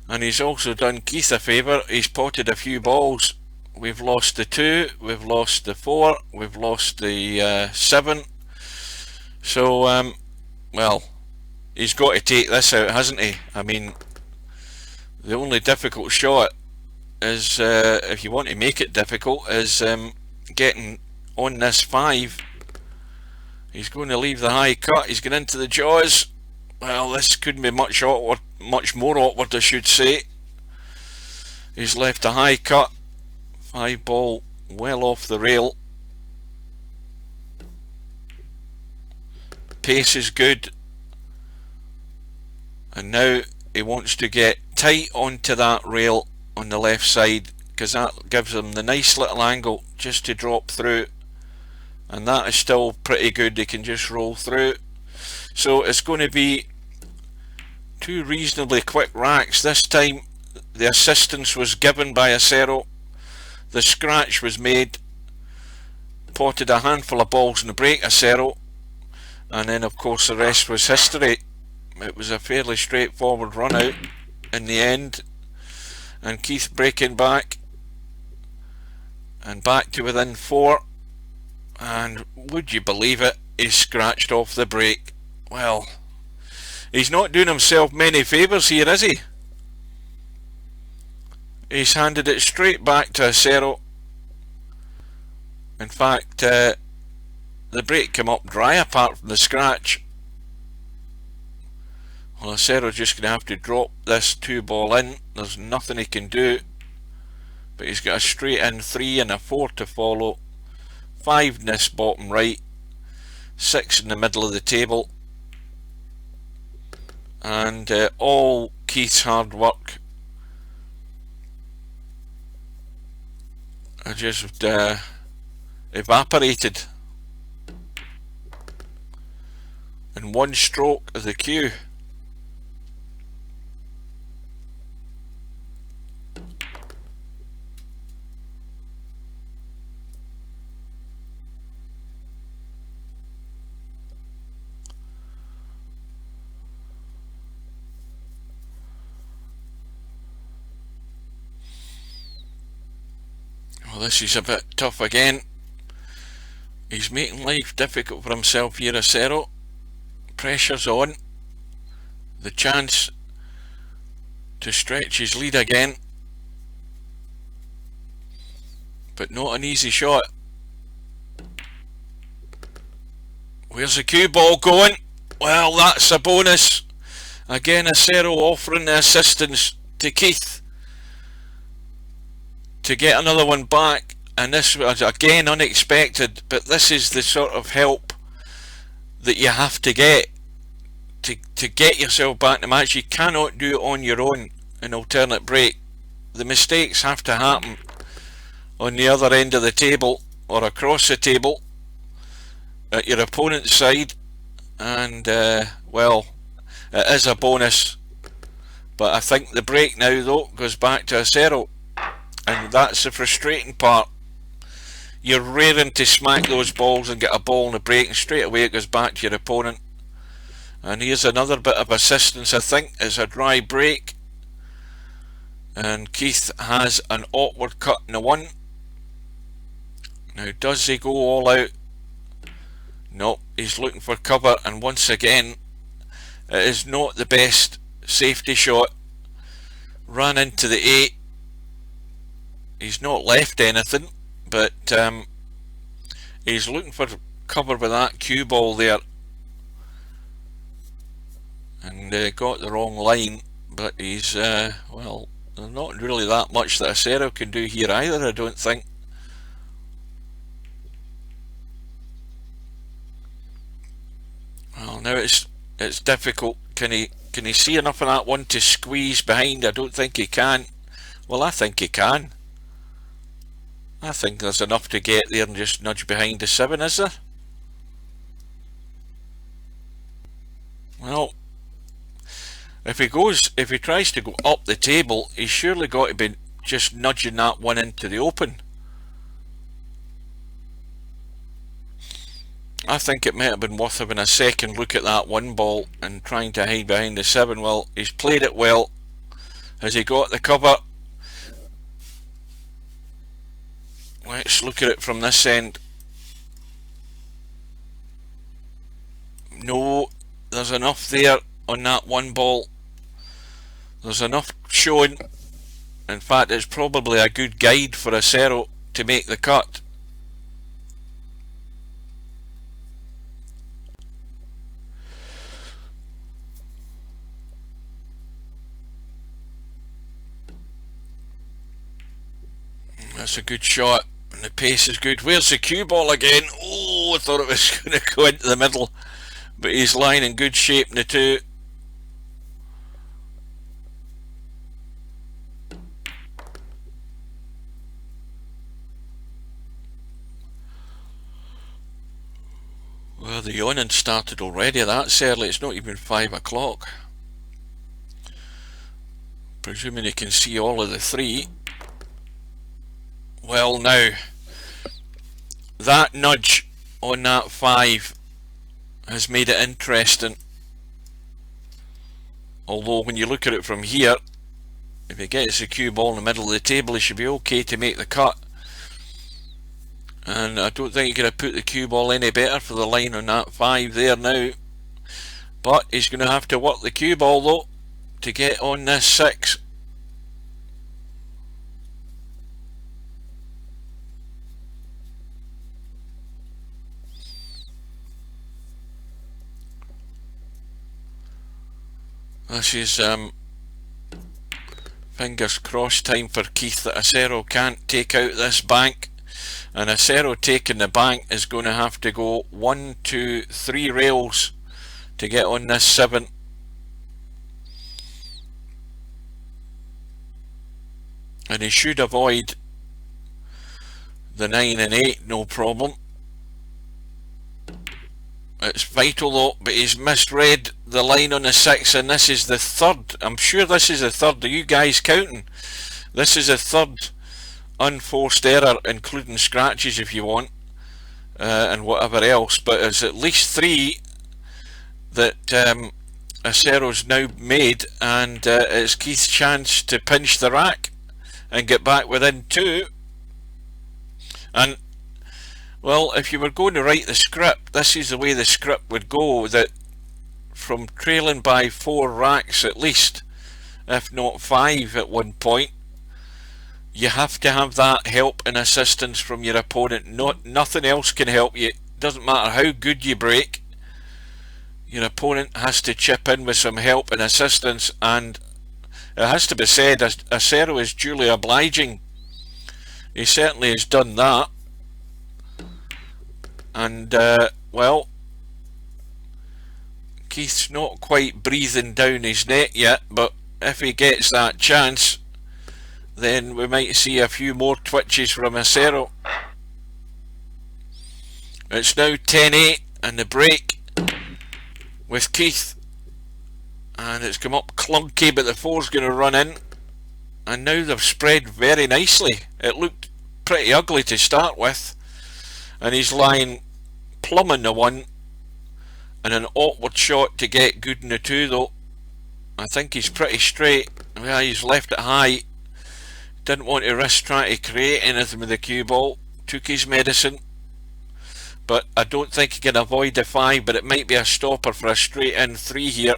and he's also done Keith a favour. He's potted a few balls. We've lost the 2, we've lost the 4, we've lost the 7. So well, he's got to take this out, hasn't he? I mean, the only difficult shot is, if you want to make it difficult, is getting on this 5. He's going to leave the high cut. He's going into the jaws. Well, this couldn't be much awkward, much more awkward, I should say. He's left a high cut. 5 ball well off the rail. Pace is good, and now he wants to get tight onto that rail on the left side, because that gives him the nice little angle just to drop through, and that is still pretty good. He can just roll through. So it's going to be 2 reasonably quick racks this time. the assistance was given by Acero. The scratch was made, potted a handful of balls in the break, Acero, and then of course the rest was history. It was a fairly straightforward run out in the end, and Keith breaking back and back to within 4, and would you believe it, he scratched off the break. Well, he's not doing himself many favours here, is he? He's handed it straight back to Acero. In fact, the break came up dry apart from the scratch. Well, Acero's just going to have to drop this 2-ball in. There's nothing he can do. But he's got a straight in 3 and a 4 to follow. 5 in this bottom right. 6 in the middle of the table. And all Keith's hard work just evaporated in one stroke of the cue. Well, this is a bit tough again. He's making life difficult for himself here, Acero. Pressure's on. The chance to stretch his lead again. But not an easy shot. Where's the cue ball going? Well, that's a bonus. Again, Acero offering the assistance to Keith to get another one back, and this was again unexpected, but this is the sort of help that you have to get to get yourself back in the match. You cannot do it on your own, an alternate break. The mistakes have to happen on the other end of the table or across the table at your opponent's side, and well, it is a bonus, but I think the break now though goes back to Acero. And that's the frustrating part. You're raring to smack those balls and get a ball in the break, and straight away it goes back to your opponent. And here's another bit of assistance, I think. It's a dry break. And Keith has an awkward cut in the 1. Now, does he go all out? No, he's looking for cover, and once again, it is not the best safety shot. Ran into the 8. He's not left anything, but he's looking for cover with that cue ball there, and got the wrong line. But he's well, there's not really that much that Acero can do here either, I don't think. Well, now it's difficult. Can he see enough of that one to squeeze behind? I don't think he can. Well, I think he can. I think there's enough to get there and just nudge behind the 7, is there? Well, if he tries to go up the table, he's surely got to be just nudging that one into the open. I think it might have been worth having a second look at that 1 ball and trying to hide behind the 7. Well, he's played it well. Has he got the cover? Let's look at it from this end. No, there's enough there on that 1 ball. There's enough showing. In fact, it's probably a good guide for Acero to make the cut. That's a good shot. And the pace is good. Where's the cue ball again? Oh, I thought it was going to go into the middle. But he's lying in good shape in the 2. Well, the yawning started already. That's early. It's not even 5 o'clock. presuming you can see all of the three. Well, now that nudge on that 5 has made it interesting, although when you look at it from here, if he gets the cue ball in the middle of the table, he should be okay to make the cut. And I don't think he's going to put the cue ball any better for the line on that 5 there now. But he's going to have to work the cue ball though to get on this 6. This is fingers crossed time for Keith that Acero can't take out this bank. And Acero taking the bank is going to have to go 1, 2, 3 rails to get on this 7. And he should avoid the 9 and 8 no problem. It's vital though, but he's misread the line on the 6, and this is the 3rd. I'm sure this is the 3rd. Are you guys counting? This is the 3rd unforced error, including scratches if you want, and whatever else, but it's at least 3 that Acero's now made, and it's Keith's chance to pinch the rack and get back within 2. And well, if you were going to write the script, this is the way the script would go, that from trailing by 4 racks at least, if not 5 at one point, you have to have that help and assistance from your opponent. Nothing else can help you. Doesn't matter how good you break, your opponent has to chip in with some help and assistance, and it has to be said, Acero is duly obliging. He certainly has done that. And well, Keith's not quite breathing down his neck yet, but if he gets that chance, then we might see a few more twitches from Acero. It's now 10-8 and the break with Keith, and it's come up clunky, but the 4's going to run in, and now they've spread very nicely. It looked pretty ugly to start with, and he's lying plumb on the 1 and an awkward shot to get good in the 2 though. I think he's pretty straight. Yeah, he's left it high. Didn't want to risk trying to create anything with the cue ball. Took his medicine. But I don't think he can avoid the 5, but it might be a stopper for a straight in 3 here.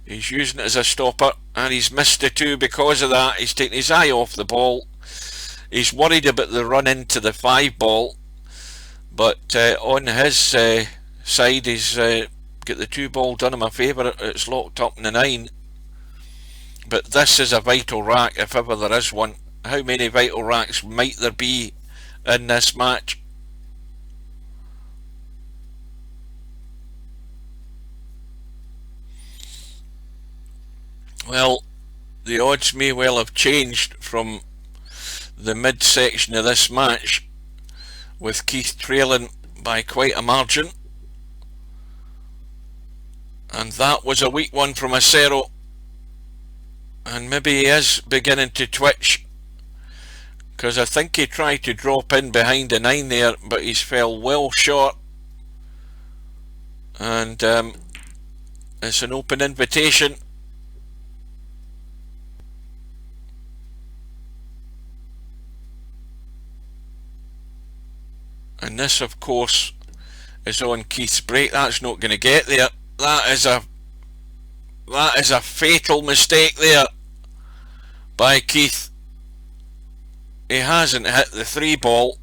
He's using it as a stopper, and he's missed the 2 because of that. He's taken his eye off the ball. He's worried about the run into the 5 ball, but on his side he's got the 2 ball done him a favour. It's locked up in the 9. But this is a vital rack if ever there is one. How many vital racks might there be in this match? Well, the odds may well have changed from the midsection of this match, with Keith trailing by quite a margin, and that was a weak one from Acero, and maybe he is beginning to twitch, because I think he tried to drop in behind the 9 there, but he's fell well short, and it's an open invitation. And this, of course, is on Keith's break. That's not going to get there. That is a fatal mistake there by Keith. He hasn't hit the 3 ball,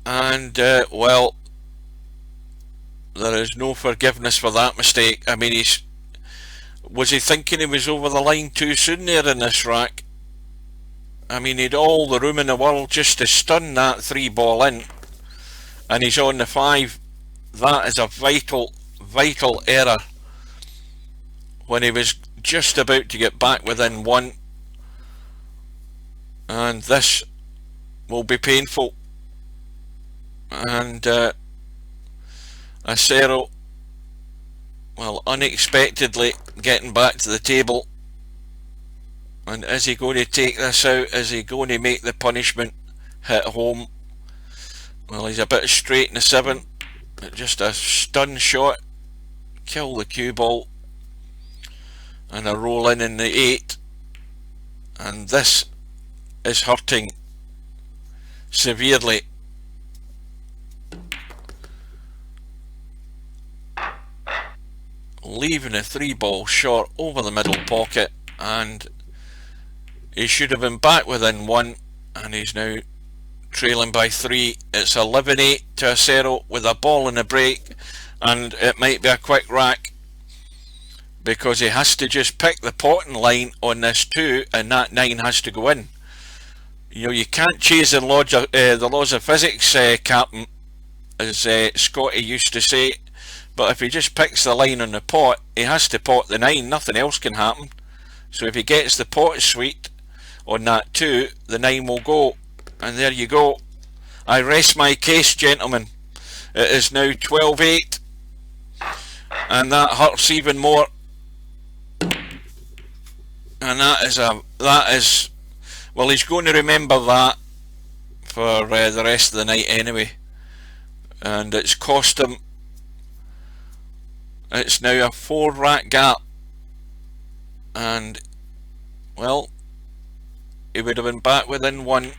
and well, there is no forgiveness for that mistake. I mean, was he thinking he was over the line too soon there in this rack? I mean, he'd all the room in the world just to stun that 3 ball in, and he's on the 5. That is a vital error when he was just about to get back within 1, and this will be painful. And Acero well, unexpectedly getting back to the table. And is he going to take this out? Is he going to make the punishment hit home? Well, he's a bit straight in the 7. Just a stun shot. Kill the cue ball. And a roll in the 8. And this is hurting severely. Leaving a 3 ball short over the middle pocket, and he should have been back within 1, and he's now trailing by 3. It's 11-8 to Acero with a ball in the break, and it might be a quick rack because he has to just pick the potting line on this 2, and that 9 has to go in. You know, you can't chase the laws of physics, Captain, as Scotty used to say. But if he just picks the line on the pot, he has to pot the 9, nothing else can happen. So if he gets the pot suite on that 2, the 9 will go. And there you go. I rest my case, gentlemen. It is now 12-8. And that hurts even more. And that is, well, he's going to remember that for the rest of the night anyway. And it's cost him. It's now a 4 rack gap, and well, he would have been back within 1,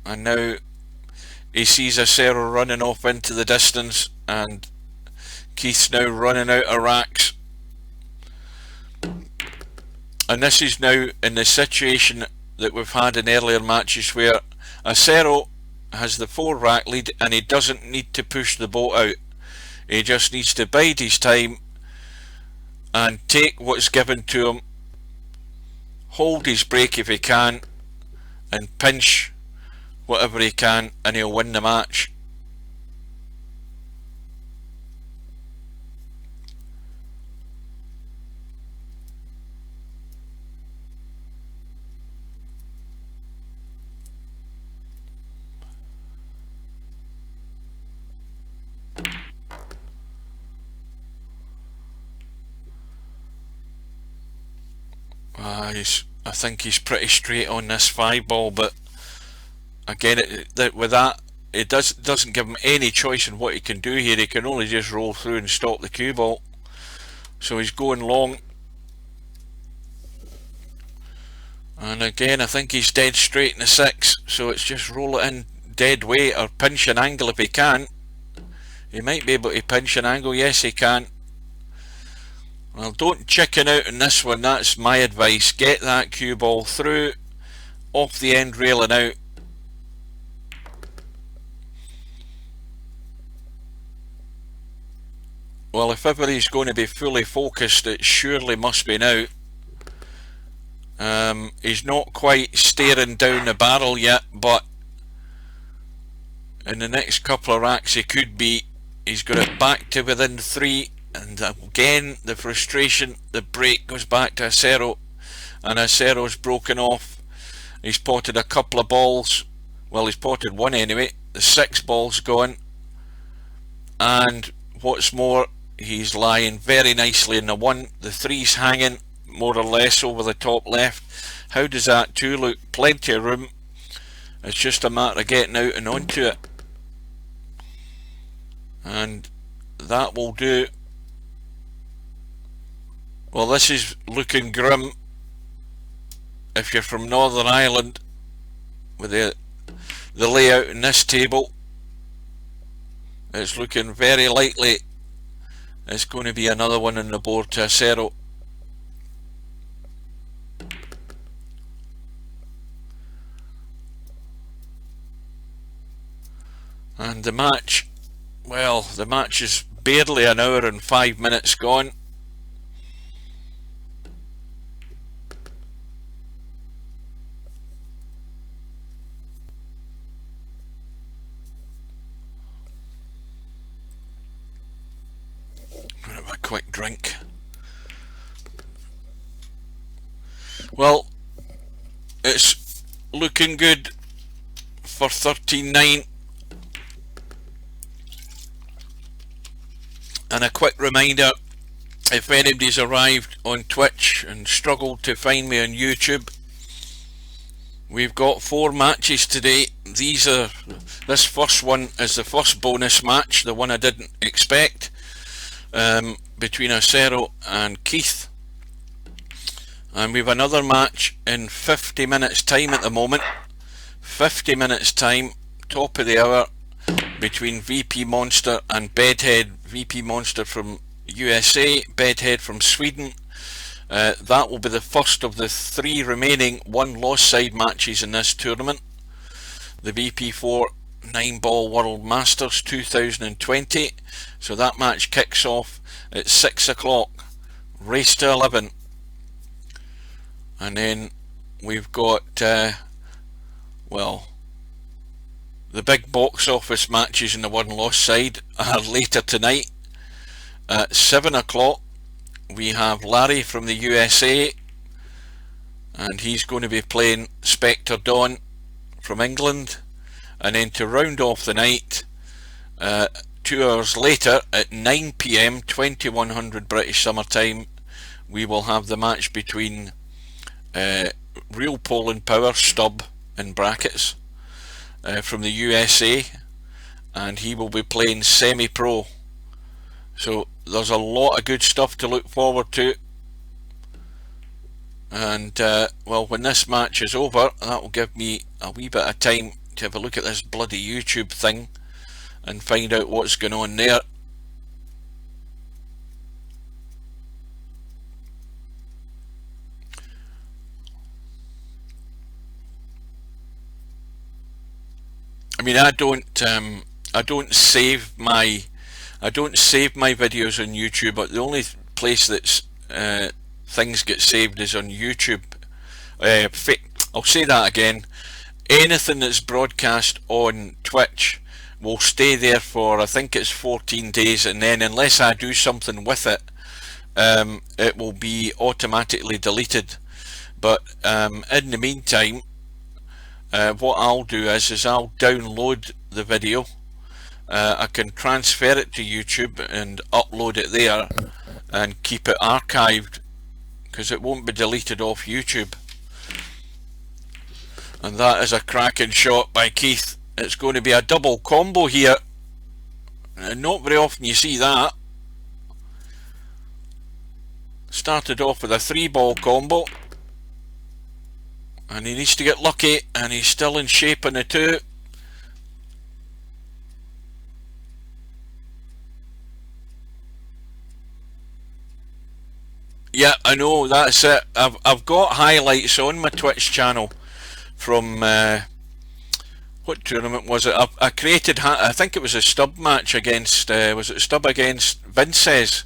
and now he sees Acero running off into the distance, and Keith's now running out of racks. And this is now in the situation that we've had in earlier matches where Acero has the 4 rack lead and he doesn't need to push the boat out. He just needs to bide his time and take what's given to him, hold his break if he can, and pinch whatever he can, and he'll win the match. I think he's pretty straight on this 5 ball, but again, with that, it doesn't give him any choice in what he can do here. He can only just roll through and stop the cue ball. So he's going long. And again, I think he's dead straight in the 6, so it's just roll it in dead weight or pinch an angle if he can. He might be able to pinch an angle, yes he can. Well, don't chicken out in this one, that's my advice. Get that cue ball through, off the end rail and out. Well, if ever he's going to be fully focused, it surely must be now. He's not quite staring down the barrel yet, but in the next couple of racks he could be. He's got it back to within 3. And again, the frustration, the break goes back to Acero, and Acero's broken off. He's potted a couple of balls. Well, he's potted 1 anyway. The 6 ball's gone. And what's more, he's lying very nicely in the 1. The 3's hanging more or less over the top left. How does that 2 look? Plenty of room. It's just a matter of getting out and onto it. And that will do. Well, this is looking grim if you're from Northern Ireland with the layout in this table. It's looking very likely it's going to be another one on the board to Acero. And the match, well, the match is barely an hour and 5 minutes gone. Have a quick drink. Well, it's looking good for 13-9. And a quick reminder, if anybody's arrived on Twitch and struggled to find me on YouTube, we've got 4 matches today. This first one is the first bonus match, the one I didn't expect, between Acero and Keith. And we've another match in 50 minutes time at the moment. 50 minutes time, top of the hour, between VP Monster and Bedhead. VP Monster from USA, Bedhead from Sweden. That will be the first of the 3 remaining 1-loss side matches in this tournament. The VP4 9-Ball World Masters 2020. So that match kicks off at 6 o'clock. Race to 11. And then we've got, well, the big box office matches in the 1-loss side are later tonight. At 7 o'clock we have Larry from the USA, and he's going to be playing Spectre Dawn from England. And then to round off the night, 2 hours later at 9 PM 2100 British Summer Time, we will have the match between Real Poland Power, Stubb in brackets, from the USA, and he will be playing Semi-Pro. So there's a lot of good stuff to look forward to. And well, when this match is over, that will give me a wee bit of time to have a look at this bloody YouTube thing and find out what's going on there. I mean, I don't save my videos on YouTube, but the only place that's things get saved is on YouTube. I'll say that again. Anything that's broadcast on Twitch will stay there for, I think it's 14 days, and then unless I do something with it, it will be automatically deleted. But in the meantime, what I'll do is I'll download the video. I can transfer it to YouTube and upload it there and keep it archived, because it won't be deleted off YouTube. And that is a cracking shot by Keith. It's going to be a double combo here, and not very often you see that. Started off with a 3-ball combo, and he needs to get lucky, and he's still in shape on the 2. Yeah, I know, that's it. I've got highlights on my Twitch channel from what tournament was it? I created, I think it was a Stubb match against, was it Stubb against Vinces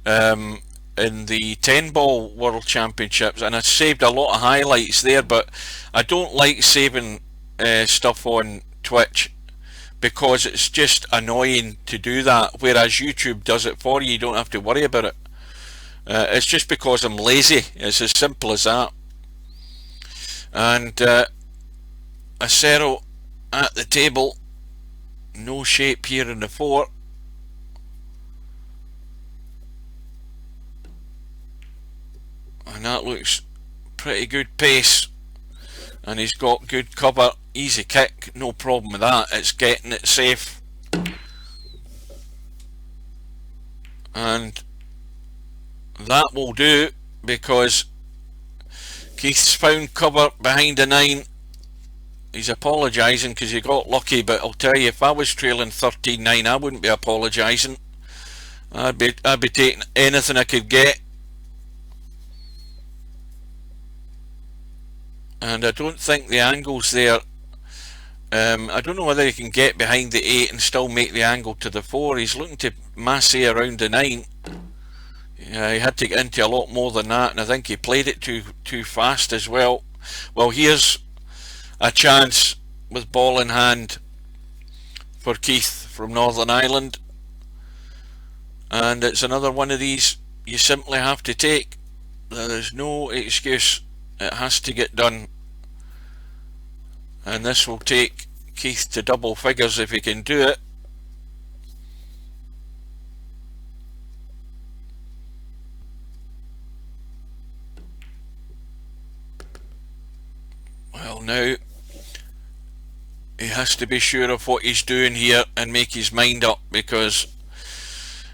in the 10-ball World Championships, and I saved a lot of highlights there. But I don't like saving stuff on Twitch because it's just annoying to do that, whereas YouTube does it for you. You don't have to worry about it. It's just because I'm lazy. It's as simple as that. And Acero at the table, no shape here in the 4. And that looks pretty good pace, and he's got good cover, easy kick, no problem with that. It's getting it safe, and that will do, because Keith's found cover behind the 9. He's apologising because he got lucky, but I'll tell you, if I was trailing 13-9, I wouldn't be apologising. I'd be taking anything I could get. And I don't think the angle's there. I don't know whether he can get behind the 8 and still make the angle to the 4. He's looking to massey around the 9. He had to get into a lot more than that, and I think he played it too fast as well. Well, here's a chance with ball in hand for Keith from Northern Ireland, and it's another one of these you simply have to take. There's no excuse. It has to get done, and this will take Keith to double figures if he can do it. now he has to be sure of what he's doing here and make his mind up, because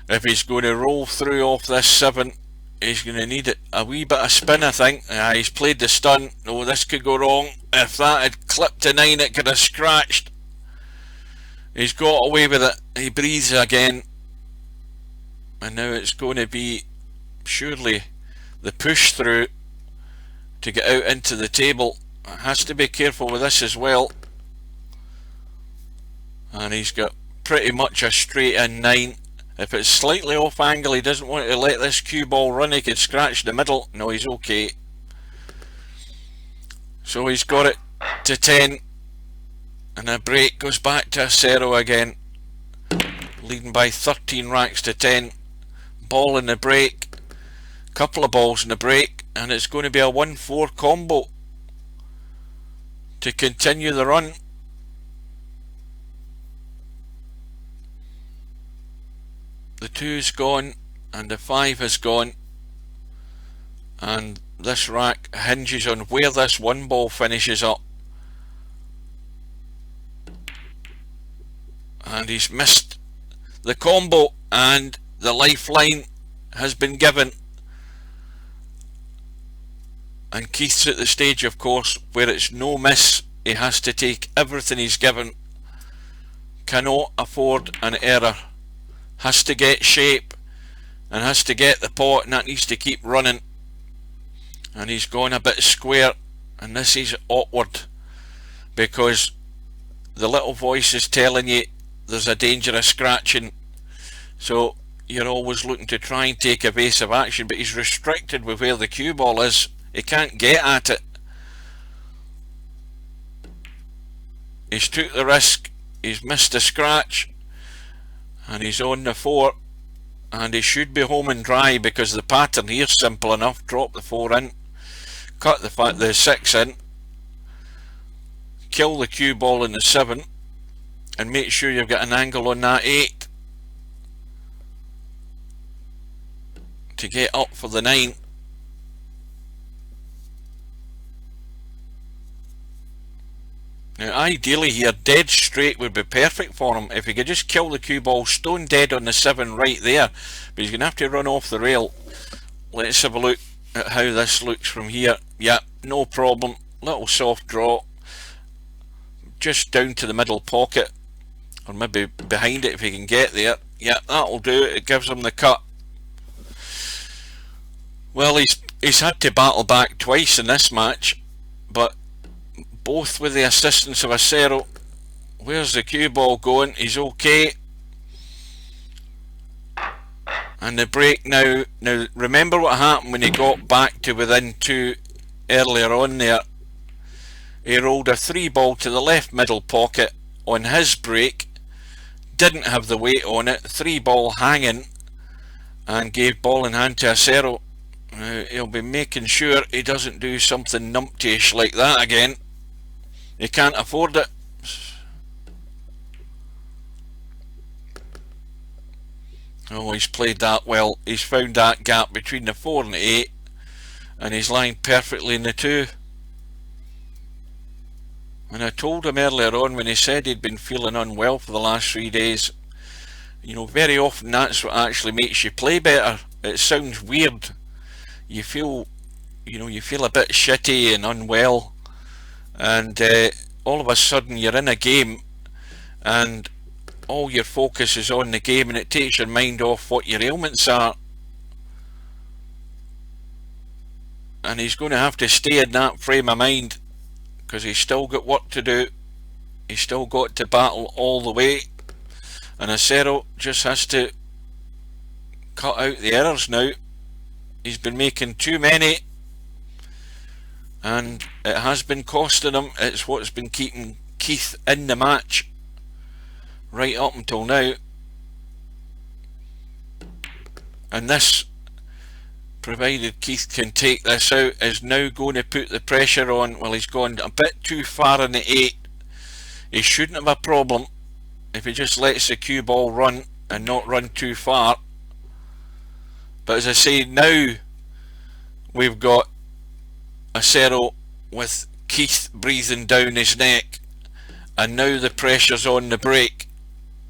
if he's going to roll through off this 7, he's going to need it a wee bit of spin, I think. He's played the stun. Oh, this could go wrong. If that had clipped to 9, it could have scratched. He's got away with it. He breathes again. And now it's going to be surely the push through to get out into the table. Has to be careful with this as well. And he's got pretty much a straight in 9. If it's slightly off angle, he doesn't want to let this cue ball run. He could scratch the middle. No, he's okay. So he's got it to 10. And a break goes back to Acero again. Leading by 13 racks to 10. Ball in the break. Couple of balls in the break. And it's going to be a 1-4 combo to continue the run. The 2's gone and the 5 has gone, and this rack hinges on where this 1 ball finishes up. And he's missed the combo, and the lifeline has been given. And Keith's at the stage, of course, where it's no miss. He has to take everything he's given. Cannot afford an error. Has to get shape and has to get the pot, and that needs to keep running. And he's gone a bit square, and this is awkward because the little voice is telling you there's a danger of scratching. So you're always looking to try and take evasive action, but he's restricted with where the cue ball is. He can't get at it. He's took the risk. He's missed a scratch. And he's on the 4, and he should be home and dry because the pattern here's simple enough. Drop the 4 in, cut the 6 in, kill the cue ball in the 7, and make sure you've got an angle on that 8 to get up for the 9. Now ideally here, dead straight would be perfect for him if he could just kill the cue ball stone dead on the 7 right there, but he's going to have to run off the rail. Let's have a look at how this looks from here. Yeah, no problem. Little soft draw just down to the middle pocket, or maybe behind it if he can get there. Yeah, that'll do it. It gives him the cut. Well, he's had to battle back twice in this match, but both with the assistance of Acero. Where's the cue ball going? He's okay. And the break now. Now remember what happened when he got back to within 2 earlier on there. He rolled a 3 ball to the left middle pocket on his break. Didn't have the weight on it. 3 ball hanging. And gave ball in hand to Acero. He'll be making sure he doesn't do something numpty-ish like that again. He can't afford it. Oh, he's played that well. He's found that gap between the 4 and the 8, and he's lying perfectly in the 2. And I told him earlier on when he said he'd been feeling unwell for the last 3 days, you know, very often that's what actually makes you play better. It sounds weird. You feel, you know, you feel a bit shitty and unwell, and all of a sudden you're in a game and all your focus is on the game, and it takes your mind off what your ailments are. And he's going to have to stay in that frame of mind because he's still got work to do. He's still got to battle all the way, and Acero just has to cut out the errors now. He's been making too many, and it has been costing him. It's what's been keeping Keith in the match right up until now. And this, provided Keith can take this out, is now going to put the pressure on. Well, he's gone a bit too far in the 8. He shouldn't have a problem if he just lets the cue ball run and not run too far. But as I say, now we've got Acero with Keith breathing down his neck, and now the pressure's on the break.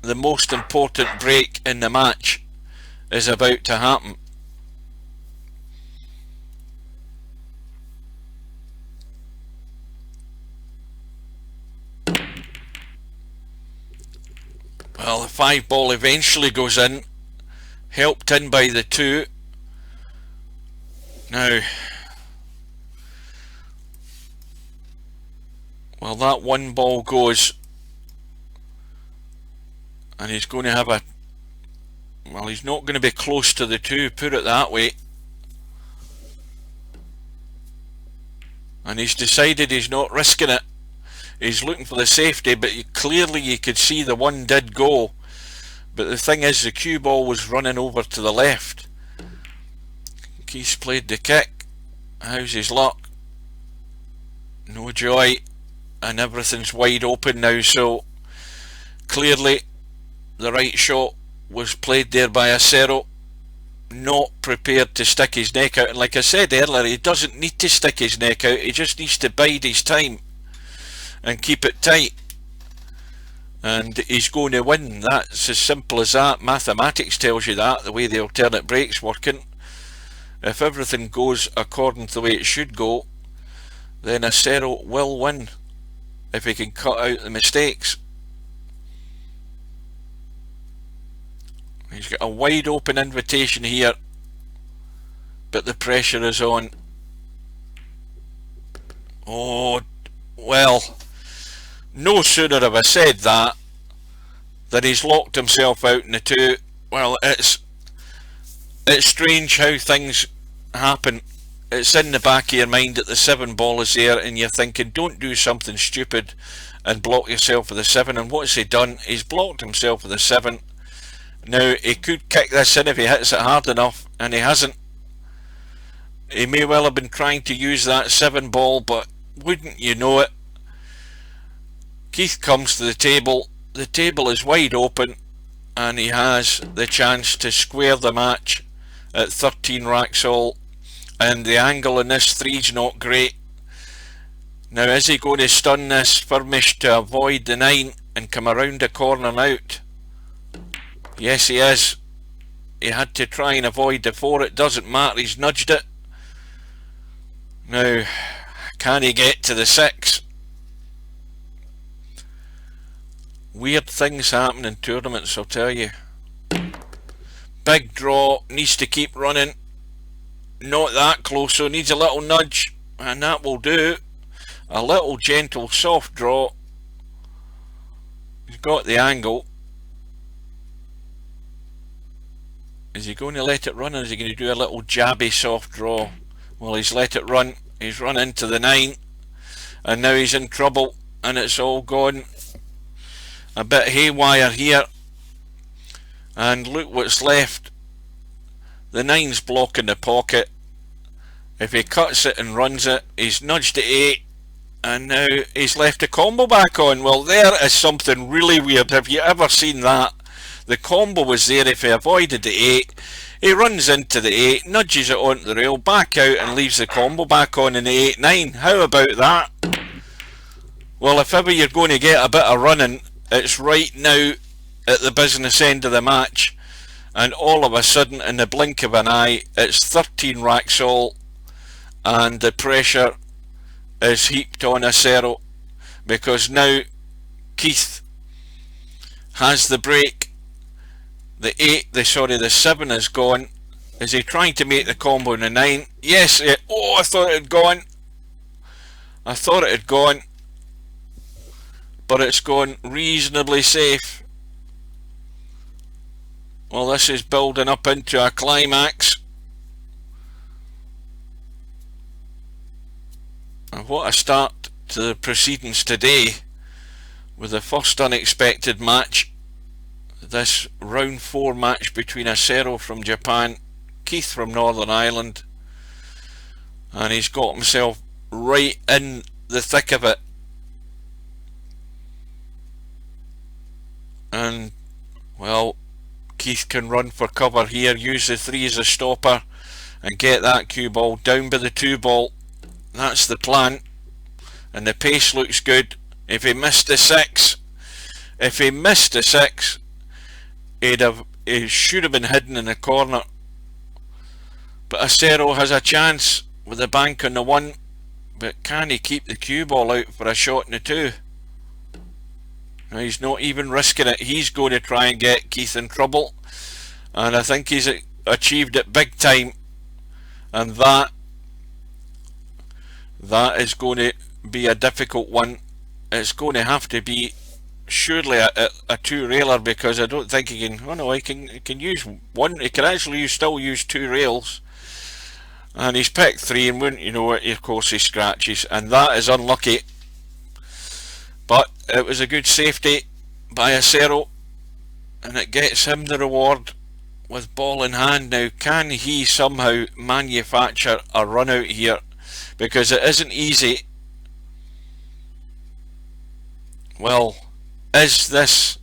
The most important break in the match is about to happen. Well, the 5 ball eventually goes in, helped in by the 2. Now, well, that 1 ball goes, and he's going to have a, well, he's not going to be close to the 2, put it that way. And he's decided he's not risking it. He's looking for the safety, but clearly you could see the 1 did go. But the thing is, the cue ball was running over to the left. Keith's played the kick. How's his luck? No joy. And everything's wide open now, so clearly the right shot was played there by Acero. Not prepared to stick his neck out. And like I said earlier, he doesn't need to stick his neck out. He just needs to bide his time and keep it tight, and he's going to win. That's as simple as that. Mathematics tells you that, the way the alternate break's working. If everything goes according to the way it should go, then Acero will win if he can cut out the mistakes. He's got a wide open invitation here, but the pressure is on. Oh, well, no sooner have I said that than he's locked himself out in the 2. Well, it's strange how things happen. It's in the back of your mind that the 7 ball is there, and you're thinking, don't do something stupid and block yourself with the 7. And what's he done? He's blocked himself with the 7. Now, he could kick this in if he hits it hard enough, and he hasn't. He may well have been trying to use that 7 ball, but wouldn't you know it, Keith comes to the table. The table is wide open, and he has the chance to square the match at 13 racks all. And the angle in this 3's not great. Now, is he going to stun this Firmish to avoid the 9 and come around the corner and out? Yes, he is. He had to try and avoid the 4. It doesn't matter, he's nudged it. Now, can he get to the 6? Weird things happen in tournaments, I'll tell you. Big draw, needs to keep running. Not that close, so needs a little nudge, and that will do. A little gentle soft draw. He's got the angle. Is he going to let it run, or is he going to do a little jabby soft draw? Well, he's let it run. He's run into the 9, and now he's in trouble, and it's all gone a bit haywire here. And look what's left. The 9's blocking the pocket. If he cuts it and runs it, he's nudged to 8, and now he's left the combo back on. Well, there is something really weird. Have you ever seen that? The combo was there if he avoided the 8. He runs into the 8, nudges it onto the rail, back out, and leaves the combo back on in the 8-9. How about that? Well, if ever you're going to get a bit of running, it's right now at the business end of the match. And all of a sudden, in the blink of an eye, it's 13 racks all, and the pressure is heaped on Acero, because now Keith has the break. The 7 is gone. Is he trying to make the combo in the 9? Yes. Oh, I thought it had gone. I thought it had gone, but it's gone reasonably safe. Well, this is building up into a climax. And what a start to the proceedings today, with the first unexpected match. This round 4 match between Acero from Japan, Keith from Northern Ireland, and he's got himself right in the thick of it. And, well, Keith can run for cover here, use the 3 as a stopper, and get that cue ball down by the 2 ball. That's the plan. and the pace looks good. If he missed the six, he should have been hidden in the corner. But Acero has a chance with the bank on the one, but can he keep the cue ball out for a shot in the two? Now he's not even risking it. He's going to try and get Keith in trouble, and I think he's achieved it big time, and that is going to be a difficult one. It's going to have to be surely a two railer, because I don't think he can. Oh no, he can use one. He can actually still use two rails, and he's picked three, and wouldn't you know it, of course he scratches, and that is unlucky. But it was a good safety by Acero, and it gets him the reward with ball in hand. Now, can he somehow manufacture a run out here? Because it isn't easy. Well, is this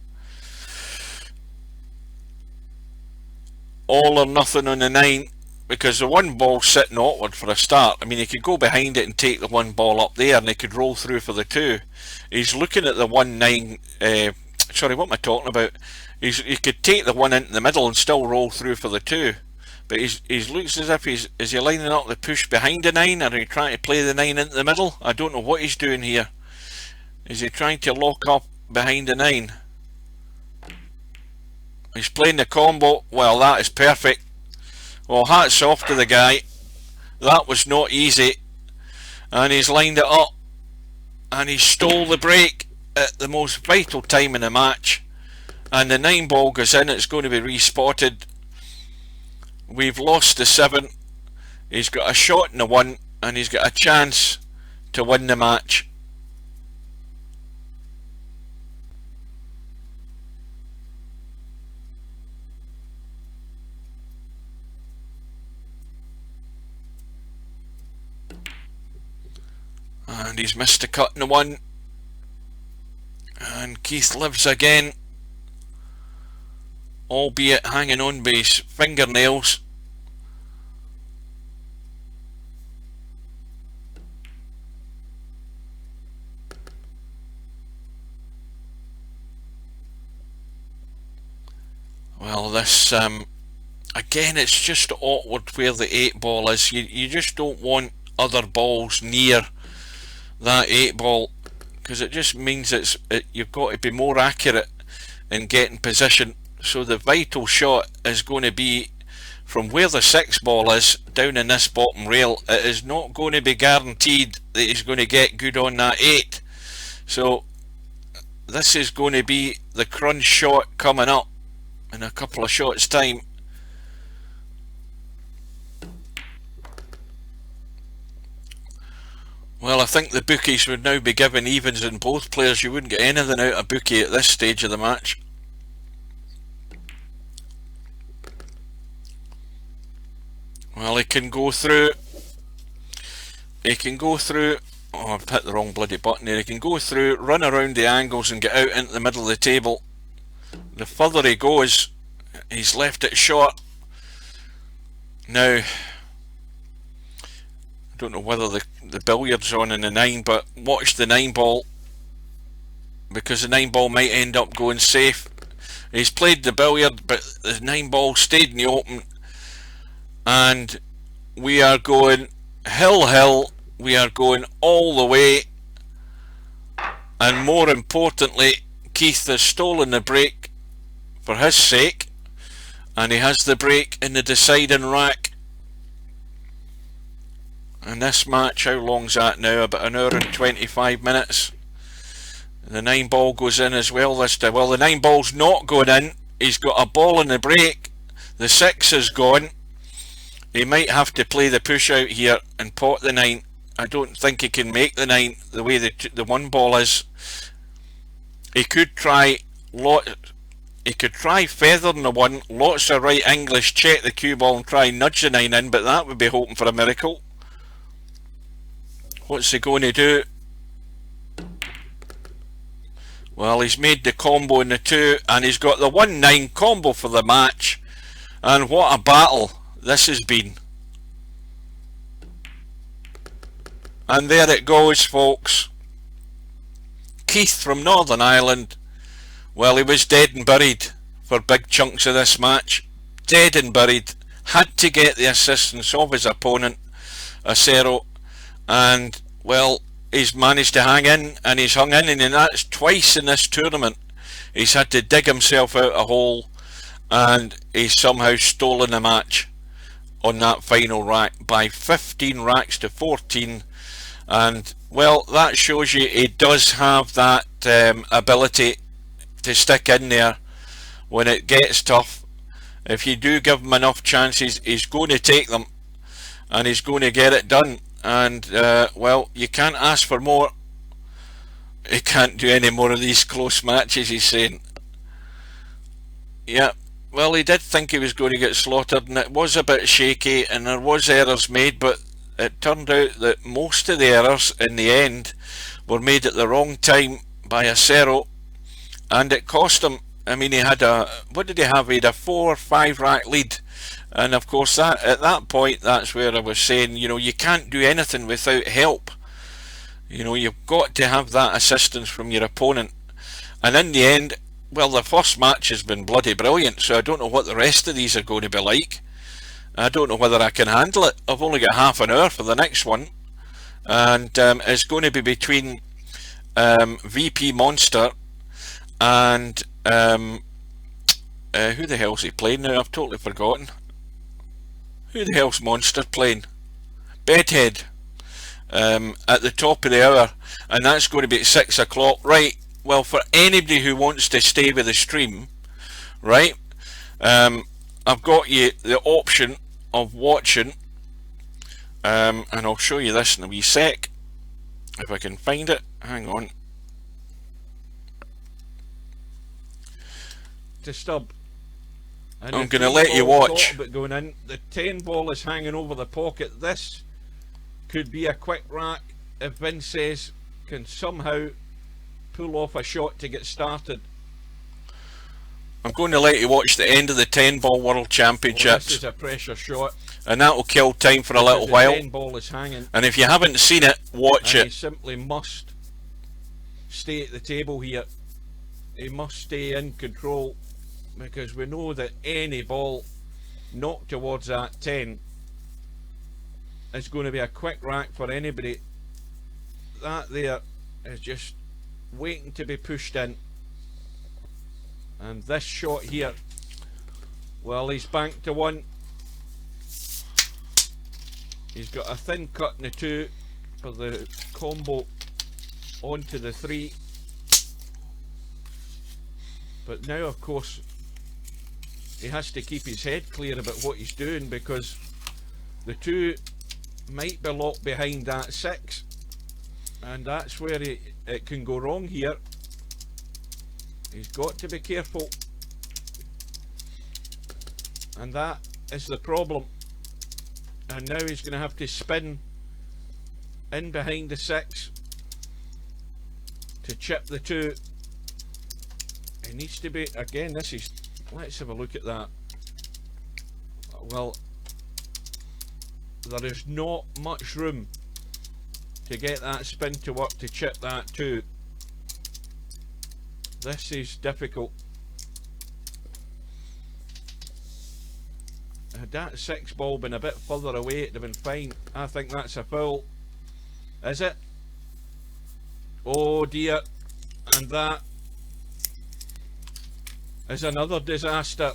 all or nothing on the 9? Because the one ball's sitting awkward for a start. I mean, he could go behind it and take the one ball up there, and he could roll through for the 2. He's looking at the 1-9. Sorry, what am I talking about? He could take the one into the middle and still roll through for the 2. But he looks as if is he lining up the push behind the 9, or are he trying to play the 9 into the middle? I don't know what he's doing here. Is he trying to lock up behind the 9? He's playing the combo. Well, that is perfect. Well, hats off to the guy. That was not easy, and he's lined it up, and he stole the break at the most vital time in the match, and the 9 ball goes in. It's going to be respotted. We've lost the 7. He's got a shot in the 1, and he's got a chance to win the match. And he's missed a cut in the 1, and Keith lives again, albeit hanging on by his fingernails. Well, this again, it's just awkward where the 8 ball is. You just don't want other balls near that 8 ball, because it just means you've got to be more accurate in getting position. So the vital shot is going to be from where the 6 ball is down in this bottom rail. It is not going to be guaranteed that he's going to get good on that 8. So this is going to be the crunch shot coming up in a couple of shots time. Well, I think the bookies would now be giving evens in both players. You wouldn't get anything out of bookie at this stage of the match. Well, he can go through. He can go through. Oh, I've hit the wrong bloody button there. He can go through, run around the angles and get out into the middle of the table. The further he goes, he's left it short. Now, I don't know whether the billiard's on in the 9, but watch the 9 ball, because the 9 ball might end up going safe. He's played the billiard, but the 9 ball stayed in the open, and we are going hill. We are going all the way, and more importantly, Keith has stolen the break for his sake, and he has the break in the deciding rack. And this match, how long's that now? About an hour and 25 minutes. The 9 ball goes in as well this time. Well, the 9 ball's not going in. He's got a ball in the break. The 6 is gone. He might have to play the push out here and pot the 9. I don't think he can make the 9 the way the 1 ball is. He could try feathering the 1, lots of right English, check the cue ball and try and nudge the 9 in, but that would be hoping for a miracle. What's he going to do? Well, he's made the combo in the 2, and he's got the 1-9 combo for the match. And what a battle this has been. And there it goes, folks. Keith from Northern Ireland, well, he was dead and buried for big chunks of this match. Dead and buried. Had to get the assistance of his opponent, Acero, and, well, he's managed to hang in, and he's hung in, and that's twice in this tournament. He's had to dig himself out a hole, and he's somehow stolen the match on that final rack by 15 racks to 14. And, well, that shows you he does have that ability to stick in there when it gets tough. If you do give him enough chances, he's going to take them, and he's going to get it done. And, well, you can't ask for more. He can't do any more of these close matches, he's saying. Yeah, well, he did think he was going to get slaughtered, and it was a bit shaky, and there was errors made, but it turned out that most of the errors in the end were made at the wrong time by Acero, and it cost him. I mean, he had a, what did he have? He had a 4 or 5 rack lead, and of course that at that point, that's where I was saying, you know, you can't do anything without help. You know, you've got to have that assistance from your opponent. And in the end, well, the first match has been bloody brilliant, so I don't know what the rest of these are going to be like. I don't know whether I can handle it. I've only got half an hour for the next one, and it's going to be between VP Monster and who the hell's he playing now? I've totally forgotten. Who the hell's Monster playing? Bedhead, at the top of the hour, and that's going to be at 6 o'clock. Right, well, for anybody who wants to stay with the stream, right, I've got you the option of watching, and I'll show you this in a wee sec, if I can find it. Hang on. To stub. And I'm going to let you watch. But going in, the 10 ball is hanging over the pocket. This could be a quick rack if Vinces can somehow pull off a shot to get started. I'm going to let you watch the end of the 10 ball World Championships. This is a pressure shot, and that will kill time for a little while. 10 ball is hanging, and if you haven't seen it, watch it. He simply must stay at the table here. He must stay in control, because we know that any ball knocked towards that 10 is going to be a quick rack for anybody. That there is just waiting to be pushed in. And this shot here, well, he's banked to 1. He's got a thin cut in the 2 for the combo onto the 3. But now, of course, he has to keep his head clear about what he's doing, because the 2 might be locked behind that 6, and that's where it can go wrong here. He's got to be careful, and that is the problem. And now he's going to have to spin in behind the 6 to chip the 2. He needs to be, again, this is, let's have a look at that. Well, there is not much room to get that spin to work to chip that 2. This is difficult. Had that 6 ball been a bit further away, it'd have been fine. I think that's a foul. Is it? Oh dear. And that is another disaster.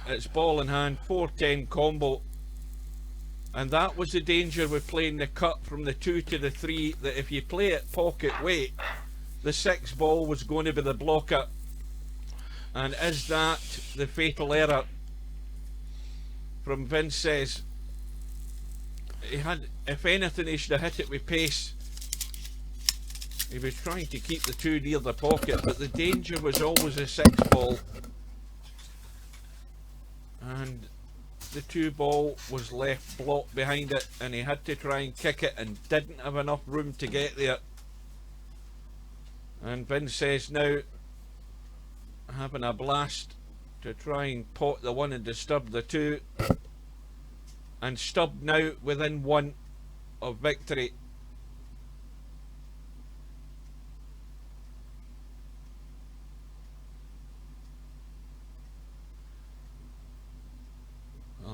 It's ball in hand, 4-10 combo. And that was the danger with playing the cut from the 2 to the 3, that if you play it pocket weight, the 6 ball was going to be the blocker. And is that the fatal error from Vinces? He had, if anything, he should have hit it with pace. He was trying to keep the 2 near the pocket, but the danger was always a 6 ball. And the 2 ball was left blocked behind it, and he had to try and kick it and didn't have enough room to get there. And Vinces now having a blast to try and pot the 1 and disturb the 2. And Stubb now within 1 of victory.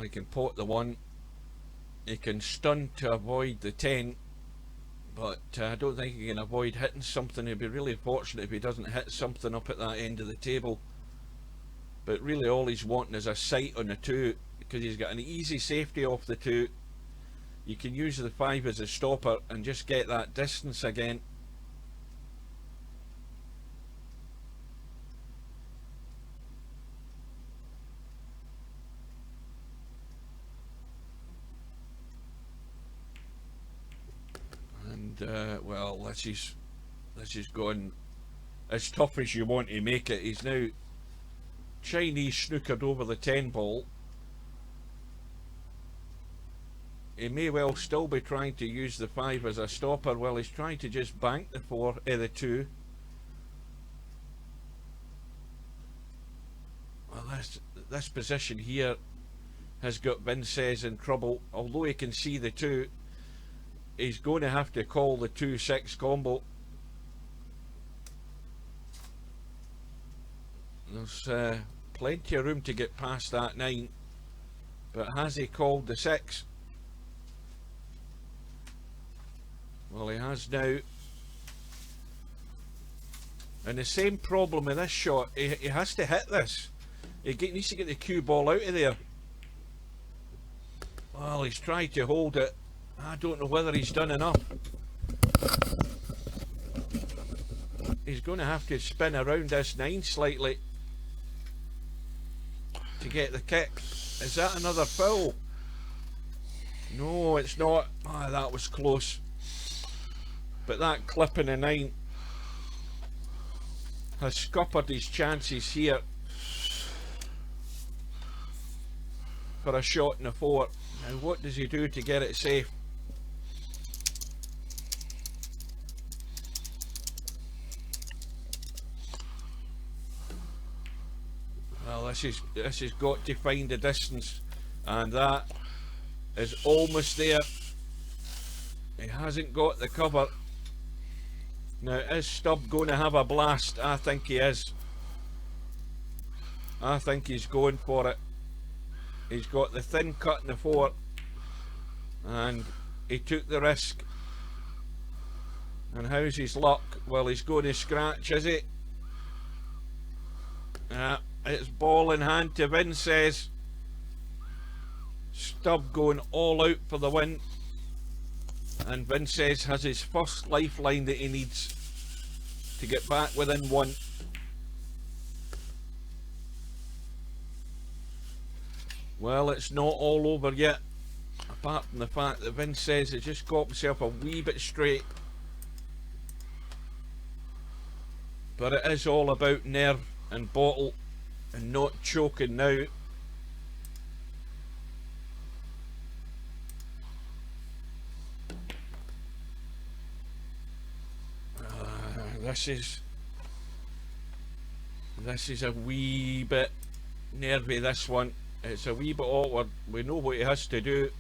Well, he can pot the 1. He can stun to avoid the 10. But I don't think he can avoid hitting something. He'd be really fortunate if he doesn't hit something up at that end of the table. But really all he's wanting is a sight on the 2, because he's got an easy safety off the 2. You can use the 5 as a stopper and just get that distance again. And well, this is going as tough as you want to make it. He's now Chinese snookered over the 10 ball. He may well still be trying to use the 5 as a stopper. Well, he's trying to just bank the 4, the 2. Well, this position here has got Vinces in trouble. Although he can see the 2, he's going to have to call the 2-6 combo. There's plenty of room to get past that 9, but has he called the 6? Well, he has now. And the same problem with this shot, he has to hit this. He needs to get the cue ball out of there. Well, he's tried to hold it. I don't know whether he's done enough. He's going to have to spin around this 9 slightly to get the kick. Is that another foul? No, it's not. Ah, that was close. But that clip in the 9 has scuppered his chances here for a shot in the 4. Now what does he do to get it safe? Well, this has got to find a distance, and that is almost there. He hasn't got the cover. Now, is Stubb going to have a blast? I think he is. I think he's going for it. He's got the thin cut in the 4, and he took the risk. And how's his luck? Well, he's going to scratch, is he? It's ball in hand to Vinces. Stubb going all out for the win. And Vinces has his first lifeline that he needs to get back within 1. Well, it's not all over yet, apart from the fact that Vinces has just got himself a wee bit straight. But it is all about nerve and bottle and not choking now. This is a wee bit nervy, this one. It's a wee bit awkward. We know what he has to do.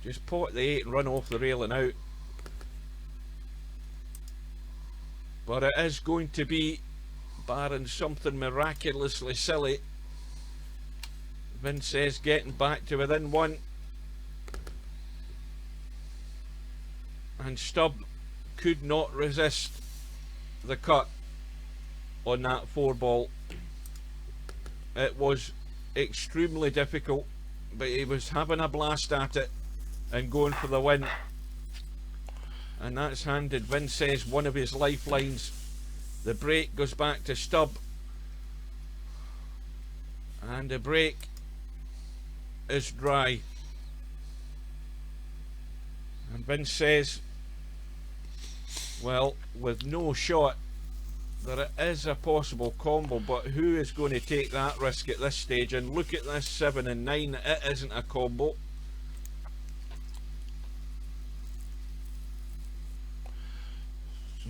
Just pot the 8 and run off the rail and out. But it is going to be, barring something miraculously silly, Vinces getting back to within 1. And Stubb could not resist the cut on that 4 ball. It was extremely difficult, but he was having a blast at it and going for the win. And that's handed Vinces one of his lifelines. The break goes back to Stubb, and the break is dry. And Vinces, well, with no shot, there is a possible combo, but who is going to take that risk at this stage? And look at this 7 and 9, it isn't a combo.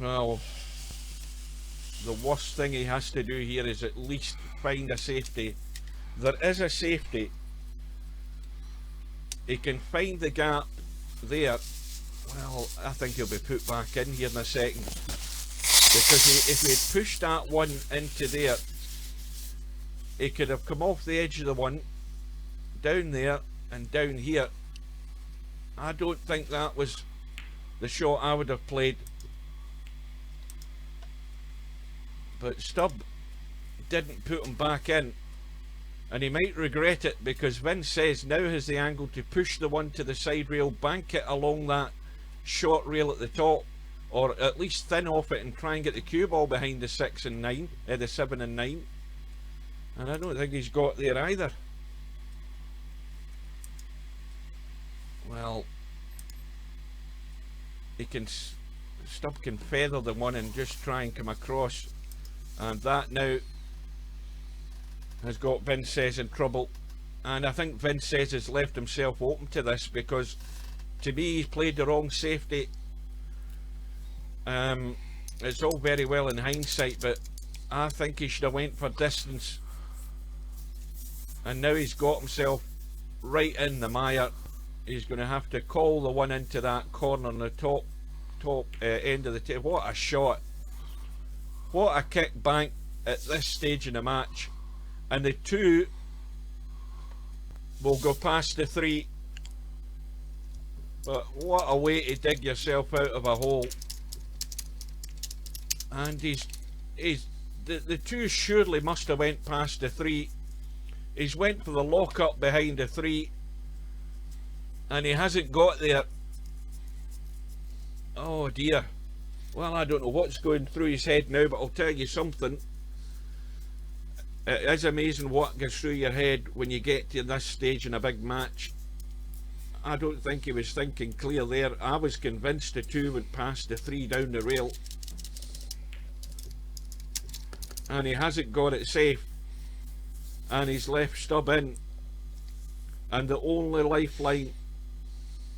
Well, the worst thing he has to do here is at least find a safety. There is a safety. He can find the gap there. Well, I think he'll be put back in here in a second, because if he had pushed that 1 into there, he could have come off the edge of the 1, down there and down here. I don't think that was the shot I would have played. But Stubb didn't put him back in. And he might regret it, because Vince says now has the angle to push the one to the side rail, bank it along that short rail at the top, or at least thin off it and try and get the cue ball behind the 6 and 9, the 7 and 9. And I don't think he's got there either. Well, he can, Stubb can feather the one and just try and come across, and that now has got Vinces in trouble. And I think Vinces has left himself open to this, because to me he's played the wrong safety. It's all very well in hindsight, but I think he should have went for distance, and now he's got himself right in the mire. He's going to have to call the one into that corner on the top end of the table. What a shot, what a kick bank at this stage in the match. And the 2 will go past the 3. But what a way to dig yourself out of a hole. And the 2 surely must have went past the 3. He's went for the lock up behind the 3, and he hasn't got there. Oh dear. Well, I don't know what's going through his head now, but I'll tell you something. It is amazing what goes through your head when you get to this stage in a big match. I don't think he was thinking clear there. I was convinced the 2 went past the 3 down the rail, and he hasn't got it safe, and he's left Stubb in. And the only lifeline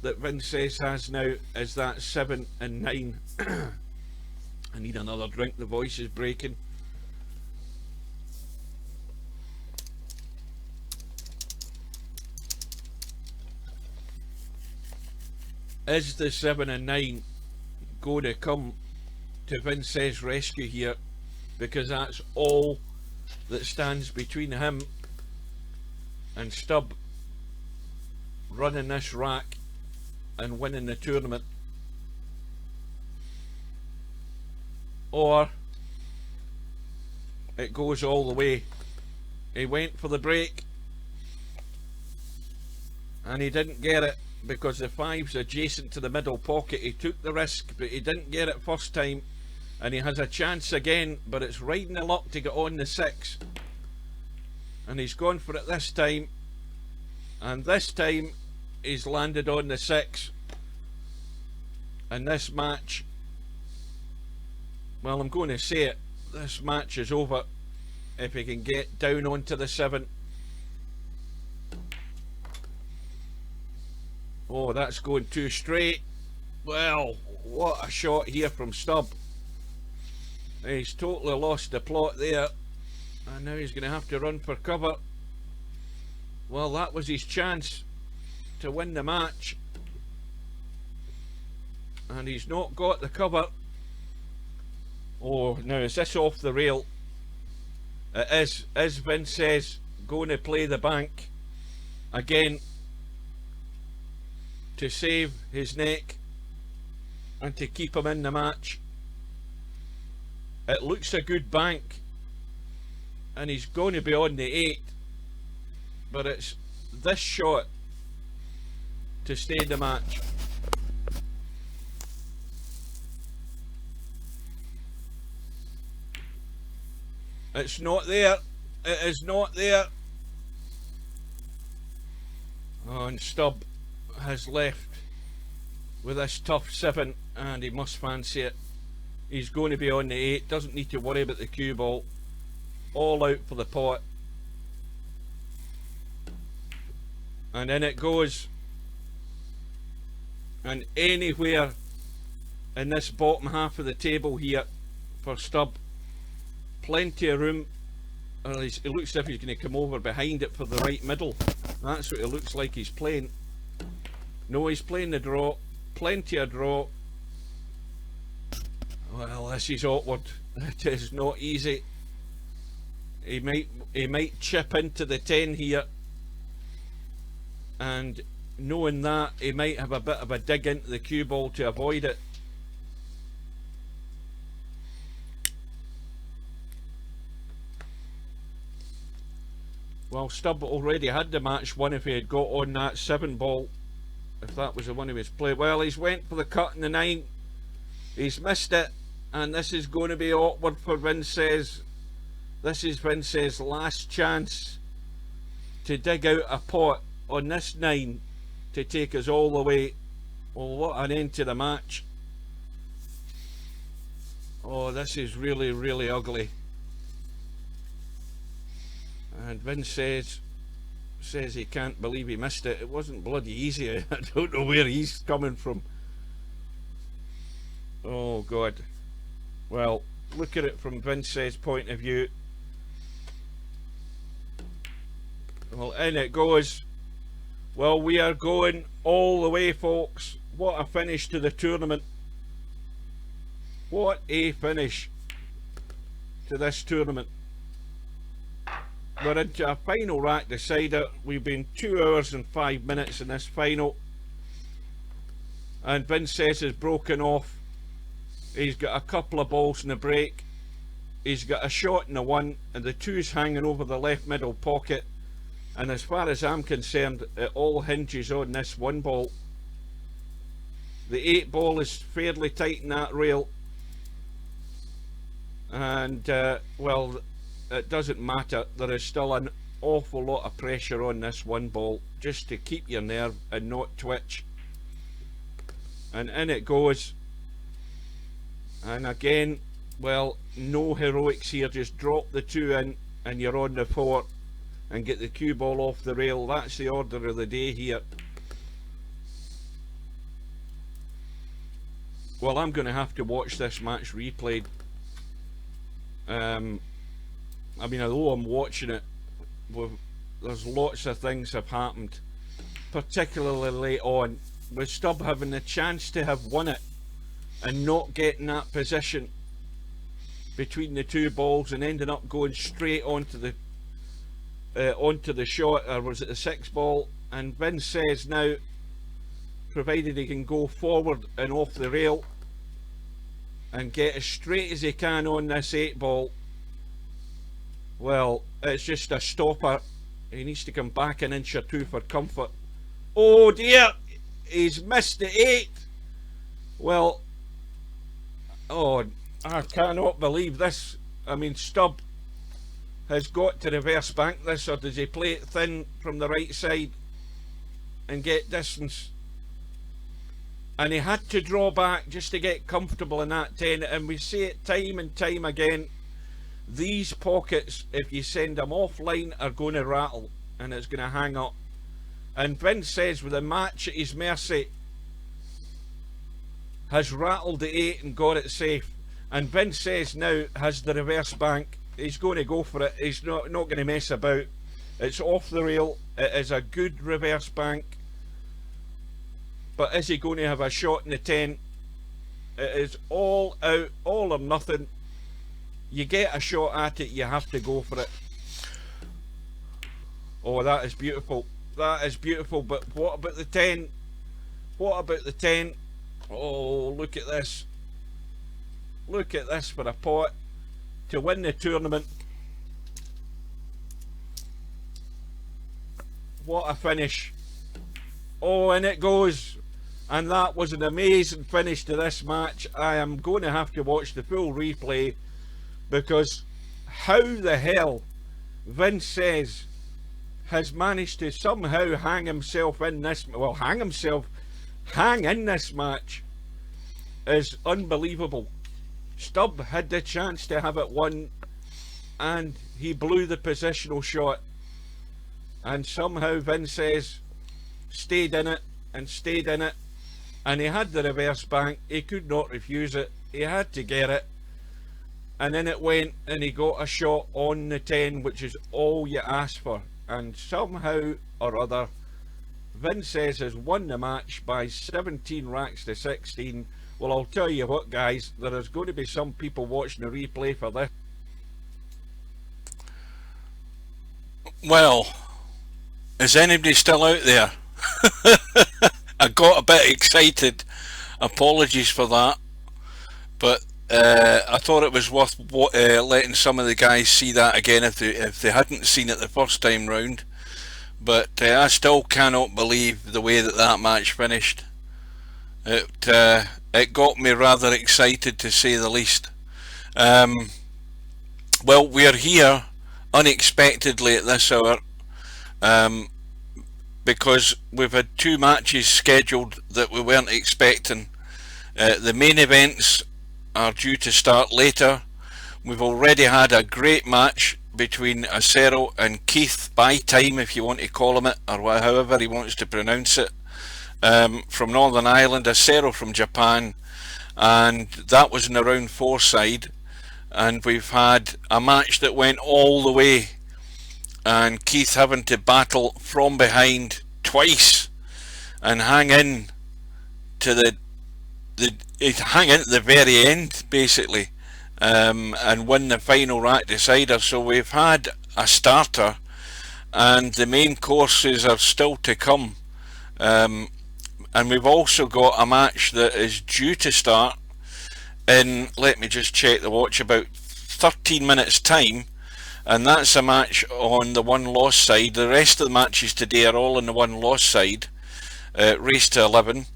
that Vinces has now is that 7 and 9. I need another drink, the voice is breaking. Is the 7 and 9 going to come to Vince's rescue here? Because that's all that stands between him and Stubb running this rack and winning the tournament. Or it goes all the way. He went for the break and he didn't get it, because the 5's adjacent to the middle pocket. He took the risk, but he didn't get it first time, and he has a chance again, but it's riding the luck to get on the 6, and he's gone for it this time, and this time he's landed on the 6. And this match, well, I'm going to say it, this match is over if he can get down onto the 7. Oh, that's going too straight. Well, what a shot here from Stubb. He's totally lost the plot there, and now he's going to have to run for cover. Well, that was his chance to win the match, and he's not got the cover. Oh, now is this off the rail? It is. Is Vinces going to play the bank again to save his neck and to keep him in the match? It looks a good bank, and he's going to be on the 8, but it's this shot to stay in the match. It's not there. It is not there. Oh, and Stubb has left with this tough 7, and he must fancy it. He's going to be on the 8, doesn't need to worry about the cue ball. All out for the pot. And in it goes. And anywhere in this bottom half of the table here for Stubb, plenty of room. It looks as if he's going to come over behind it for the right middle. That's what it looks like he's playing. No, he's playing the draw. Plenty of draw. Well, this is awkward. It is not easy. He might chip into the 10 here. and knowing that, he might have a bit of a dig into the cue ball to avoid it. Well, Stubb already had the match won if he had got on that 7 ball, if that was the one he was playing. Well, he's went for the cut in the 9, he's missed it, and this is going to be awkward for Vinces. This is Vinces' last chance to dig out a pot on this 9 to take us all the way. Well, what an end to the match. Oh, this is really, really ugly. And Vince says he can't believe he missed it. It wasn't bloody easy. I don't know where he's coming from. Oh God. Well, look at it from Vince's point of view. Well, in it goes. Well, we are going all the way, folks. What a finish to the tournament. What a finish to this tournament. We're into a final rack decider. We've been 2 hours and 5 minutes in this final. And Vinces has broken off. He's got a couple of balls in the break. He's got a shot in the 1, and the 2's hanging over the left middle pocket. And as far as I'm concerned, it all hinges on this 1 ball. The 8 ball is fairly tight in that rail. And, well, it doesn't matter. There is still an awful lot of pressure on this 1 ball just to keep your nerve and not twitch. And in it goes. And again, well, no heroics here. Just drop the 2 in and you're on the 4 and get the cue ball off the rail. That's the order of the day here. Well, I'm going to have to watch this match replayed. I mean, although I'm watching it, there's lots of things have happened, particularly late on, with Stubb having the chance to have won it and not getting that position between the 2 balls and ending up going straight onto the shot, or was it the 6 ball? And Vince says now, provided he can go forward and off the rail and get as straight as he can on this 8 ball, well, it's just a stopper. He needs to come back an inch or 2 for comfort. Oh dear, he's missed the 8. Well, oh, I cannot believe this. I mean, Stubb has got to reverse bank this, or does he play it thin from the right side and get distance? And he had to draw back just to get comfortable in that 10, and we see it time and time again. These pockets, if you send them offline, are going to rattle and it's going to hang up. And Vince says, with a match at his mercy, has rattled the 8 and got it safe. And Vince says now has the reverse bank. He's going to go for it. He's not going to mess about. It's off the rail. It is a good reverse bank. But is he going to have a shot in the 10? It is all out, all or nothing. You get a shot at it, you have to go for it. Oh, that is beautiful. That is beautiful. But what about the 10? What about the 10? Oh, look at this. Look at this for a pot to win the tournament. What a finish. Oh, and it goes. And that was an amazing finish to this match. I am going to have to watch the full replay, because how the hell Vinces has managed to somehow hang himself in this, well, hang in this match is unbelievable. Stubb had the chance to have it won and he blew the positional shot, and somehow Vinces stayed in it and stayed in it, and he had the reverse bank. He could not refuse it. He had to get it. And then it went and he got a shot on the 10, which is all you ask for. And somehow or other, Vinces has won the match by 17 racks to 16. Well, I'll tell you what, guys, there is going to be some people watching the replay for this. Well, is anybody still out there? I got a bit excited. Apologies for that, but I thought it was worth letting some of the guys see that again if they hadn't seen it the first time round. But I still cannot believe the way that match finished. It got me rather excited, to say the least. Well, we are here unexpectedly at this hour, because we've had two matches scheduled that we weren't expecting. The main events are due to start later. We've already had a great match between Acero and Keith by time, if you want to call him it, or however he wants to pronounce it, from Northern Ireland, Acero from Japan, and that was in the round 4 side. And we've had a match that went all the way, and Keith having to battle from behind twice and hang in to the very end, basically, and win the final rack decider. So we've had a starter, and the main courses are still to come, and we've also got a match that is due to start in, let me just check the watch, about 13 minutes time, and that's a match on the one loss side. The rest of the matches today are all on the one loss side, race to 11.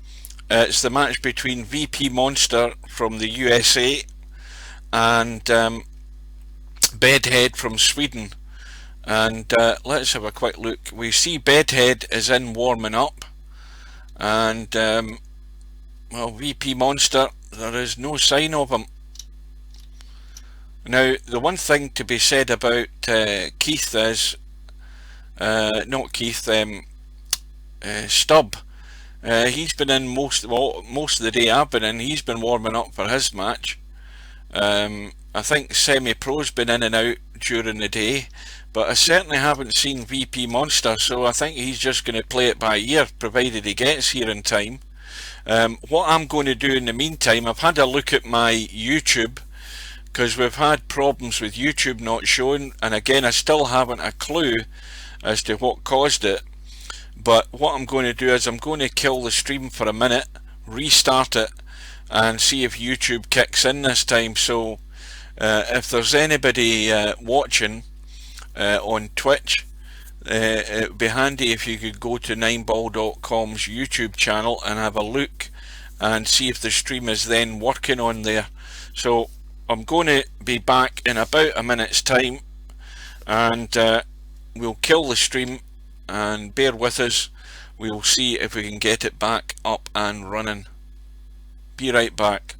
It's the match between VP Monster from the USA and Bedhead from Sweden. And let's have a quick look. We see Bedhead is in warming up, and well, VP Monster, there is no sign of him. Now, the one thing to be said about Keith is, not Keith, Stubb. He's been in most of the day I've been in. He's been warming up for his match. I think Semi-Pro's been in and out during the day, but I certainly haven't seen VP Monster, so I think he's just going to play it by ear, provided he gets here in time. What I'm going to do in the meantime, I've had a look at my YouTube, because we've had problems with YouTube not showing, and again I still haven't a clue as to what caused it. But what I'm going to do is I'm going to kill the stream for a minute, restart it, and see if YouTube kicks in this time. So if there's anybody watching on Twitch, it would be handy if you could go to 9ball.com's YouTube channel and have a look and see if the stream is then working on there. So I'm going to be back in about a minute's time, and we'll kill the stream, and bear with us. We'll see if we can get it back up and running. Be right back.